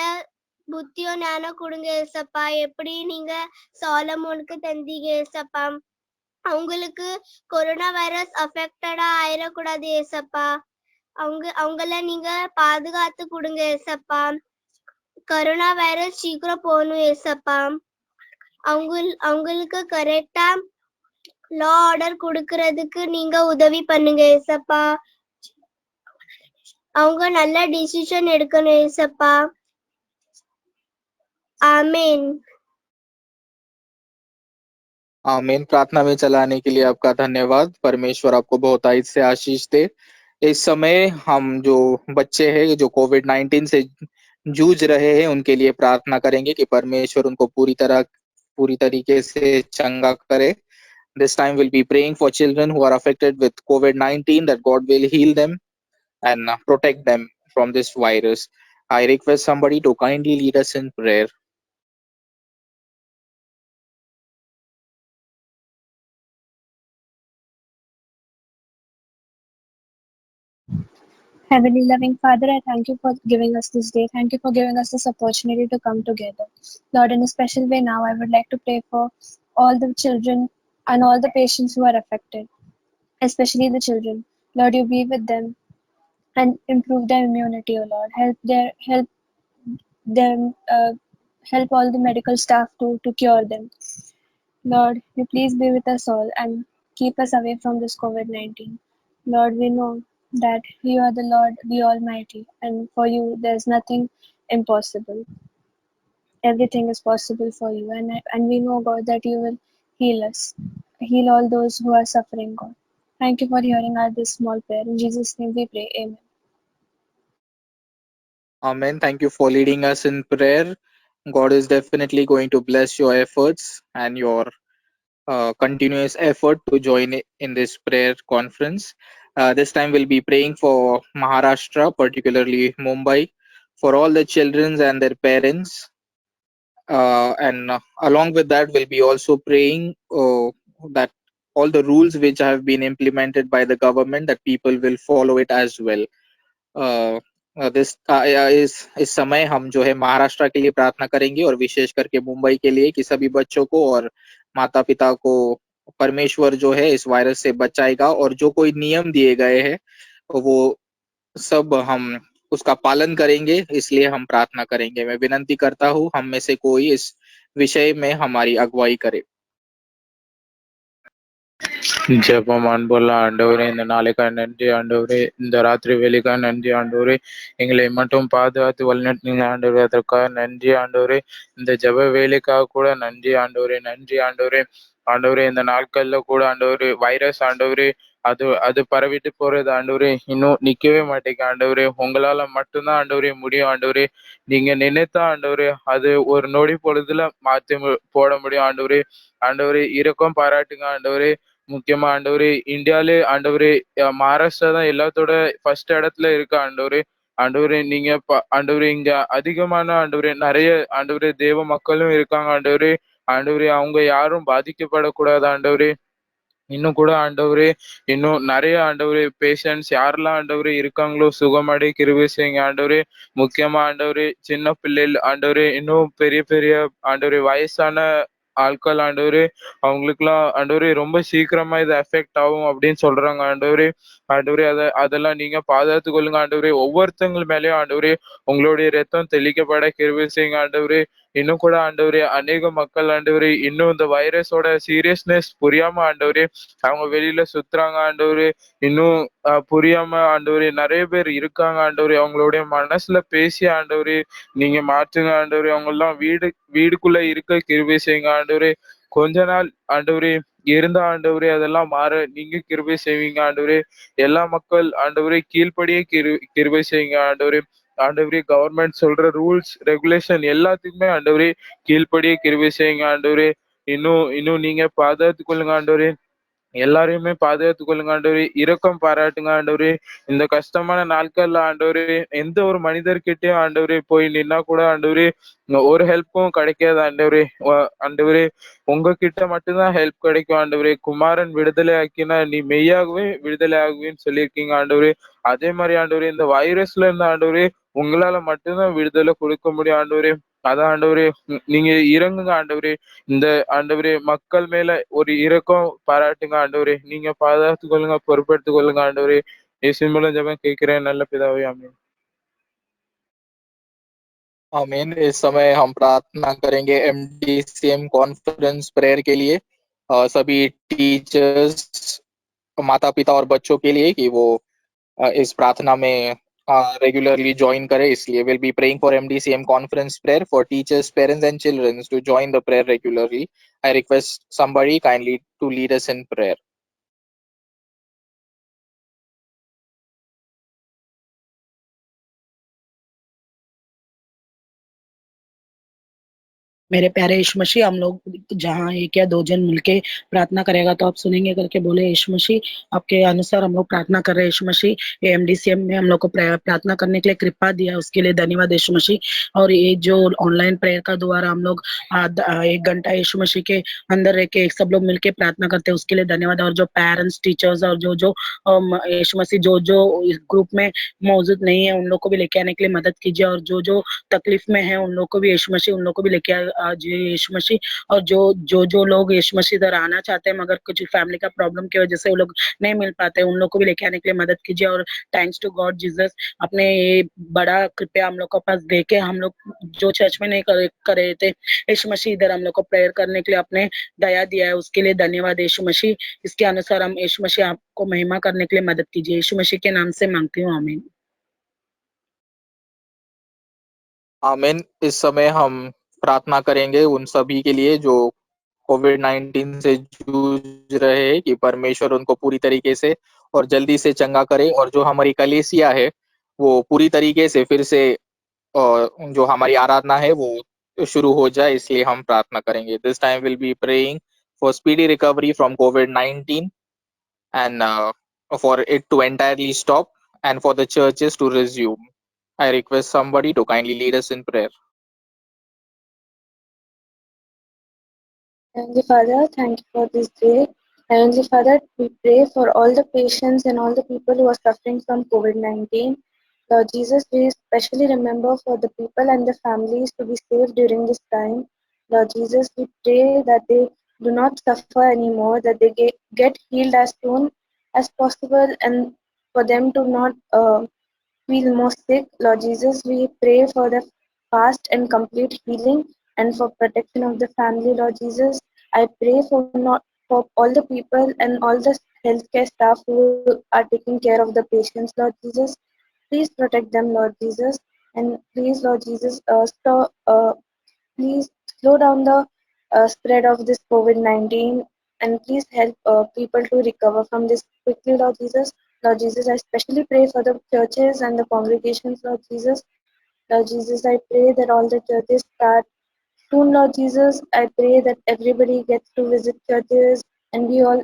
புத்தியோ ஞானம் கொடுங்க ஏசப்பா. எப்படி நீங்க சாலமோனுக்கு தந்தீங்க ஏசப்பா. அவங்களுக்கு கொரோனா வைரஸ் அஃபெக்டடா ஆயிடக்கூடாது ஏசப்பா. அவங்கள நீங்க பாதுகாத்து கொடுங்க ஏசப்பா. கொரோனா வைரஸ் சீக்கிரம் போகணும் ஏசப்பா. அவங்களுக்கு கரெக்டா லா ஆர்டர் கொடுக்கறதுக்கு நீங்க உதவி பண்ணுங்க ஏசப்பா. அவங்க நல்ல டிசிஷன் எடுக்கணும் ஏசப்பா. ஆமென். आमीन। प्रार्थना में चलाने के लिए आपका धन्यवाद। परमेश्वर आपको बहुत आयत से आशीष दे। इस समय हम जो बच्चे हैं जो कोविड-19 से जूझ रहे हैं उनके लिए प्रार्थना करेंगे कि परमेश्वर उनको पूरी तरीके से चंगा करे। This time we'll be praying for children who are affected with COVID-19 that God will heal them and protect them from this virus. I request somebody to kindly lead us in prayer. Heavenly loving Father, I thank you for giving us this day. Thank you for giving us this opportunity to come together. Lord, in a special way now, I would like to pray for all the children and all the patients who are affected, especially the children. Lord, you be with them and improve their immunity, O Lord. Help them, help all the medical staff to cure them. Lord, you please be with us all and keep us away from this COVID-19. Lord, we know that you are the Lord, the Almighty, and for you there's nothing impossible. Everything is possible for you, and we know, God, that you will heal us, heal all those who are suffering, God. Thank you for hearing our this small prayer. In Jesus' name we pray. Amen. Amen. Thank you for leading us in prayer. God is definitely going to bless your efforts and your continuous effort to join in this prayer conference. This time we'll be praying for Maharashtra, particularly Mumbai, for all the children and their parents. And along with that, we'll be also praying that all the rules which have been implemented by the government, that people will follow it as well. इस समय हम जो है महाराष्ट्र के लिए प्रार्थना करेंगे और विशेष करके मुंबई के लिए कि सभी बच्चों को और माता पिता को परमेश्वर जो है इस वायरस से बचाएगा और जो कोई नियम दिए गए हैं वो सब हम उसका पालन करेंगे। इसलिए हम प्रार्थना करेंगे। मैं विनंती करता हूँ हम में से कोई इस विषय में हमारी अगुवाई करे। ஜெபம் அன்புள்ள ஆண்டவரே, இந்த நாளைக்காக நன்றி ஆண்டவரே, இந்த ராத்திரி வேலைக்காக நன்றி ஆண்டவரே, எங்களை மட்டும் பாதுகாத்து வழிநடத்தினீங்க ஆண்டவரே, அதற்காக நன்றி ஆண்டவரே, இந்த ஜெப வேலைக்காக கூட நன்றி ஆண்டவரே, நன்றி ஆண்டவரே. ஆண்டவரே, இந்த நாட்கள்ல கூட ஆண்டவரே வைரஸ் ஆண்டவரே அது அது பரவிட்டு போறது ஆண்டவரே இன்னும் நிக்கவே மாட்டேங்க ஆண்டவரே. உங்களால மட்டும்தான் ஆண்டவரே முடியும் ஆண்டவரே. நீங்க நினைத்தா ஆண்டவரே அது ஒரு நொடி பொழுதுல மாத்தி போட முடியும் ஆண்டவரே. ஆண்டவரே இரக்கம் பாராட்டுங்க ஆண்டவரே. முக்கியமா ஆண்டவரே இந்தியாலே ஆண்டவரே மகாராஷ்டிரா தான் எல்லாத்தோட ஃபர்ஸ்ட் இடத்துல இருக்கு ஆண்டவரே. ஆண்டவரே நீங்க ஆண்டவரே இங்க அதிகமான ஆண்டவரே நிறைய ஆண்டவரே தேவ மக்களும் இருக்காங்க ஆண்டவரே. ஆண்டவரே அவங்க யாரும் பாதிக்கப்படக்கூடாது ஆண்டவரே. இன்னும் கூட ஆண்டவரே இன்னும் நிறைய ஆண்டவரே பேஷண்ட்ஸ் யாரெல்லாம் ஆண்டவரே இருக்காங்களோ சுகமடை கிருபை செய்யுங்க ஆண்டவரே. முக்கியமா ஆண்டவரே சின்ன பிள்ளைகள் ஆண்டவரே இன்னும் பெரிய பெரிய ஆண்டவரே வயசான ஆட்கள் ஆண்டவரே அவங்களுக்குலாம் ஆண்டவரே ரொம்ப சீக்கிரமா இது எஃபெக்ட் ஆகும் அப்படின்னு சொல்றாங்க ஆண்டவரே. ஆண்டவரே அதெல்லாம் நீங்க பாதுகாத்து கொள்ளுங்க ஆண்டவரே. ஒவ்வொருத்தங்கள் மேலேயும் ஆண்டவரே உங்களுடைய ரத்தம் தெளிக்கப்பட கிருபை செய்யுங்க ஆண்டவரே. இன்னும் கூட ஆண்டவரே அநேக மக்கள் ஆண்டவரே இன்னும் இந்த வைரஸோட சீரியஸ்னஸ் புரியாம ஆண்டவரே அவங்க வெளியில சுத்துறாங்க ஆண்டவரே. இன்னும் புரியாம ஆண்டவரே நிறைய பேர் இருக்காங்க ஆண்டவரே. அவங்களுடைய மனசுல பேசி ஆண்டவரே நீங்க மாற்றுங்க ஆண்டவரே. அவங்க எல்லாம் வீடுக்குள்ள இருக்க கிருபை செய்யுங்க ஆண்டவரே. கொஞ்ச நாள் ஆண்டவரே இருந்த ஆண்டவரே அதெல்லாம் மாற நீங்க கிருபை செய்வீங்க ஆண்டவரே. எல்லா மக்கள் ஆண்டவரே கீழ்ப்படியே கிருபை செய்யுங்க ஆண்டவரே. ஆண்டவரே கவர்மெண்ட் சொல்ற ரூல்ஸ் ரெகுலேஷன் எல்லாத்துக்குமே ஆண்டவரே கீழ்ப்படியே கிருபை செய்யுங்க ஆண்டவரே. இன்னும் நீங்க பாதுகாத்து கொள்ளுங்க ஆண்டவரே. எல்லாரையுமே பாதுகாத்து கொள்ளுங்க ஆண்டவரே. இரக்கம் பாராட்டுங்க ஆண்டவரே. இந்த கஷ்டமான நாட்கள்ல ஆண்டவரே எந்த ஒரு மனிதர்கிட்டயும் ஆண்டவரே போய் நின்னா கூட ஆண்டவரே ஒரு ஹெல்ப்பும் கிடைக்காது ஆண்டவரே. ஆண்டவரே உங்ககிட்ட மட்டும்தான் ஹெல்ப் கிடைக்கும் ஆண்டவரே. குமாரன் விடுதலை ஆக்கினா நீ மெய்யாகவே விடுதலை ஆகுவேன்னு சொல்லியிருக்கீங்க ஆண்டவரே. அதே மாதிரி ஆண்டவரே இந்த வைரஸ்ல இருந்து ஆண்டவரே உங்களால மட்டும்தான் விடுதலை கொடுக்க முடியும் ஆண்டவரே. அதான் ஆண்டவரே நீங்க இறங்குங்க ஆண்டவரே. இந்த ஆண்டவரே மக்கள் மேல ஒரு இரக்கம் பாராட்டுங்க ஆண்டவரே. நீங்க பாதுகாத்து கொள்ளுங்க பொறுப்பெடுத்துக் கொள்ளுங்க ஆண்டவரே. இயேசுவின் மூலம் ஜெபம் கேட்கிறேன் நல்ல பிதாவே ஆமென். आमीन। इस समय हम प्रार्थना करेंगे MDCM कॉन्फ्रेंस प्रेयर के लिए सभी टीचर्स माता पिता और बच्चों के लिए कि वो इस प्रार्थना में रेगुलरली ज्वाइन करें, इसलिए will be praying for MDCM conference prayer for teachers, parents and children to join the prayer regularly. I request somebody kindly to lead us in prayer. मेरे प्यारे यीशु मसीह, हम लोग जहाँ एक या दो जन मिलके प्रार्थना करेगा तो आप सुनेंगे करके बोले यीशु मसीह, आपके अनुसार हम लोग प्रार्थना कर रहे हैं यीशु मसीह. ये MDCM में हम लोग को प्रार्थना करने के लिए कृपा दिया, उसके लिए धन्यवाद यीशु मसीह. और ये जो ऑनलाइन प्रेयर का द्वारा हम लोग 1 घंटा यीशु मसीह के अंदर रह के सब लोग मिलके प्रार्थना करते हैं, उसके लिए धन्यवाद. और जो पेरेंट्स, टीचर्स और जो जो यीशु मसीह जो जो इस ग्रुप में मौजूद नहीं है उन लोग को भी लेके आने के लिए मदद कीजिए. और जो जो तकलीफ में है उन लोग को भी यीशु मसीह उन लोग को भी लेके आज यीशु मसीह. और जो लोग यीशु मसीह इधर आना चाहते हैं मगर कुछ फैमिली का प्रॉब्लम की वजह से वो लोग नहीं मिल पाते, उन लोग को भी लेके आने के लिए मदद कीजिए. और थैंक्स टू गॉड जीसस, अपने ये बड़ा कृपया हम लोग को पास दे के हम लोग जो चर्च में नहीं कर रहे थे यीशु मसीह इधर हम लोग को प्रेयर करने के लिए आपने दया दिया है, उसके लिए धन्यवाद यीशु मसीह. इसके अनुसार हम यीशु मसीह आपको महिमा करने के लिए मदद कीजिए. यीशु मसीह के नाम से मांगती हूँ, आमीन. आमीन. इस समय हम प्रार्थना करेंगे उन सभी के लिए जो कोविड-19 से जूझ रहे हैं, कि परमेश्वर उनको पूरी तरीके से और जल्दी से चंगा करे, और जो हमारी कलीसिया है वो पूरी तरीके से फिर से जो हमारी आराधना है वो शुरू हो जाए, इसलिए हम प्रार्थना करेंगे. This time will be praying for speedy recovery from COVID-19 and for it to entirely stop and for the churches to resume. I request somebody to kindly lead us in prayer. Heavenly Father, thank you for this day. Heavenly Father, we pray for all the patients and all the people who are suffering from COVID-19. Lord Jesus, we especially remember for the people and the families to be safe during this time. Lord Jesus, we pray that they do not suffer anymore, that they get healed as soon as possible, and for them to not feel more sick. Lord Jesus, we pray for the fast and complete healing and for protection of the family. Lord Jesus, I pray for all the people and all the healthcare staff who are taking care of the patients. Lord Jesus, please protect them, Lord Jesus, and please, Lord Jesus, please slow down the spread of this COVID-19, and please help people to recover from this quickly, Lord Jesus. Lord Jesus, I especially pray for the churches and the congregations, Lord Jesus. Lord Jesus, I pray that all the churches start soon, Lord Jesus. I pray that everybody gets to visit churches and we all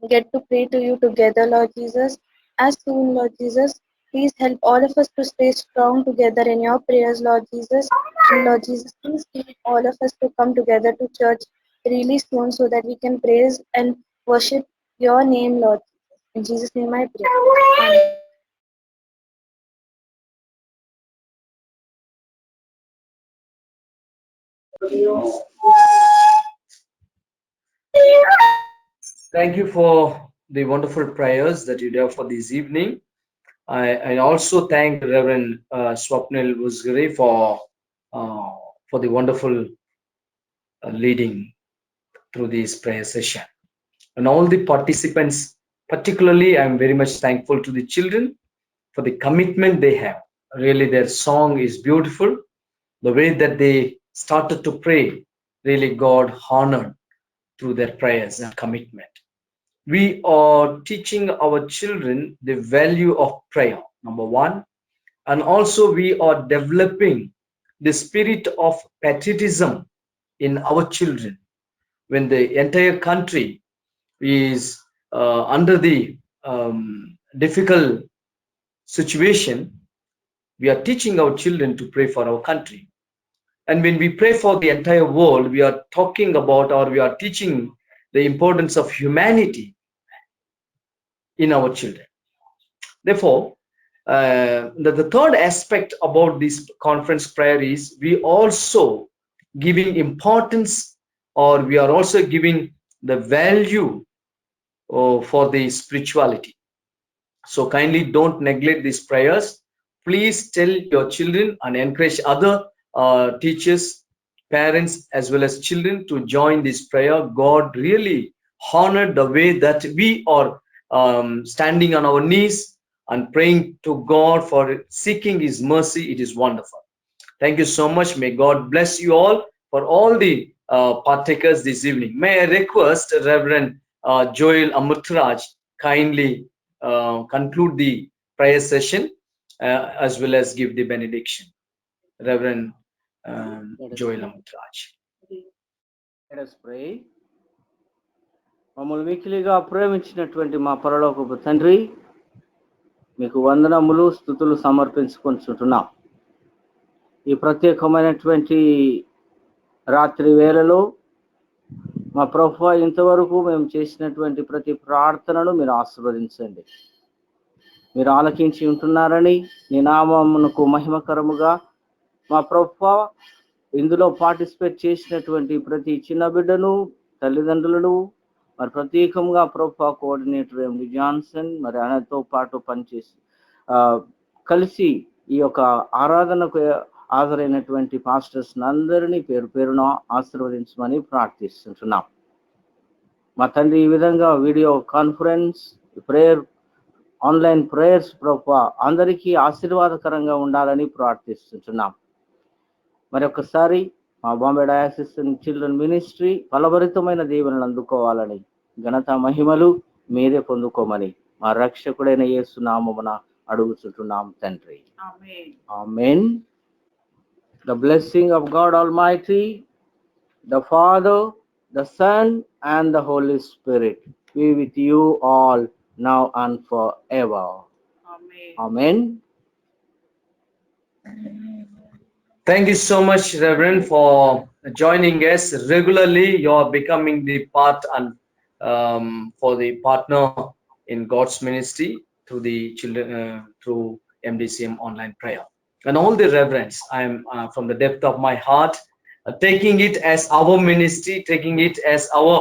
get to pray to you together, Lord Jesus. As soon, Lord Jesus, please help all of us to stay strong together in your prayers, Lord Jesus. And Lord Jesus, please help all of us to come together to church really soon so that we can praise and worship your name, Lord. In Jesus' name I pray. Amen. Thank you for the wonderful prayers that you did for this evening. I also thank Reverend Swapnil Vusgiri for the wonderful leading through this prayer session. And all the participants, particularly, I'm very much thankful to the children for the commitment they have. Really, their song is beautiful. The way that they started to pray, really God honored through their prayers and commitment. We are teaching our children the value of prayer, number one, and also we are developing the spirit of patriotism in our children. When the entire country is under the difficult situation, we are teaching our children to pray for our country. And when we pray for the entire world, we are talking about, or we are teaching the importance of humanity in our children. Therefore, the third aspect about this conference prayer is we also giving importance, or we are also giving the value for the spirituality. So kindly don't neglect these prayers. Please tell your children and encourage other teachers, parents, as well as children to join this prayer. God really honored the way that we are standing on our knees and praying to God for seeking His mercy. It is wonderful. Thank you so much. May God bless you all for all the partakers this evening. May I request Reverend Joel Amritraj kindly conclude the prayer session as well as give the benediction. Reverend Joel Amritraj. Let us pray. మమ్మల్ని మిక్కిలిగా ప్రేమించినటువంటి మా పరలోకపు తండ్రి, మీకు వందనములు స్తుతులు సమర్పించుకుంటున్నాం. ఈ ప్రత్యేకమైనటువంటి రాత్రి వేళలో మా ప్రభువా, ఇంతవరకు మేము చేసినటువంటి ప్రతి ప్రార్థనను మీరు ఆశీర్వదించండి. మీరు ఆలకించి ఉంటున్నారని నీ నామమునకు మహిమకరముగా మా ప్రభువా, ఇందులో పార్టిసిపేట్ చేసినటువంటి ప్రతి చిన్న బిడ్డను, తల్లిదండ్రులను, మరి ప్రత్యేకంగా ప్రభువా కోఆర్డినేటర్ ఎండి జాన్సన్, మరి ఆయనతో పాటు పనిచేసి కలిసి ఈ యొక్క ఆరాధనకు హాజరైనటువంటి పాస్టర్స్ అందరినీ పేరు పేరున ఆశీర్వదించమని ప్రార్థిస్తుంటున్నాం. మా తండ్రి, ఈ విధంగా video conference prayer, online prayers ప్రభువా అందరికీ ఆశీర్వాదకరంగా ఉండాలని ప్రార్థిస్తుంటున్నాం. మరి ఒక్కసారి మా బాంబే డయాసిస్ చిల్డ్రన్ మినిస్ట్రీ ఫలభరితమైన దీవెనలు అందుకోవాలని, ఘనత మహిమలు మీరే పొందుకోమని మా రక్షకుడైన యేసు నామమున అడుగుచుంటున్నాం తండ్రి. ఆమేన్. The blessing of God Almighty, the Father, the Son, and the Holy Spirit be with you all now and forever. Amen. Thank you so much, Reverend, for joining us regularly. You are becoming the part and for the partner in God's ministry through the children, through MDCM online prayer. And all the reverends, I am from the depth of my heart taking it as our ministry, taking it as our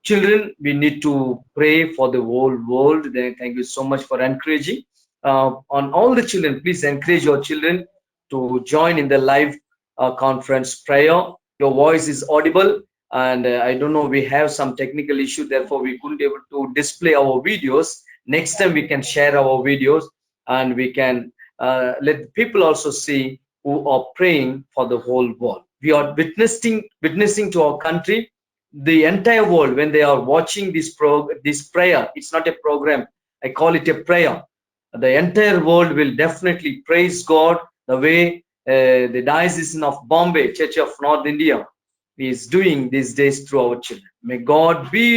children. We need to pray for the whole world. Then thank you so much for encouraging on all the children. Please encourage your children to join in the live conference prayer. Your voice is audible, and I don't know, we have some technical issue, therefore we couldn't able to display our videos. Next time we can share our videos, and we can let people also see who are praying for the whole world. We are witnessing to our country, the entire world, when they are watching this prayer. It's not a program, I call it a prayer. The entire world will definitely praise God the way the Diocese of Bombay, Church of North India, is doing these days through our children. May God be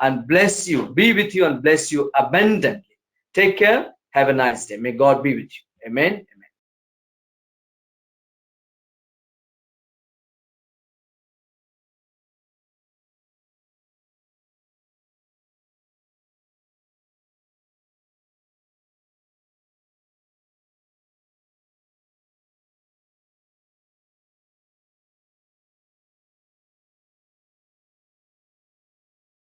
and bless you, be with you and bless you abundantly. Take care. Have a nice day. May God be with you. Amen.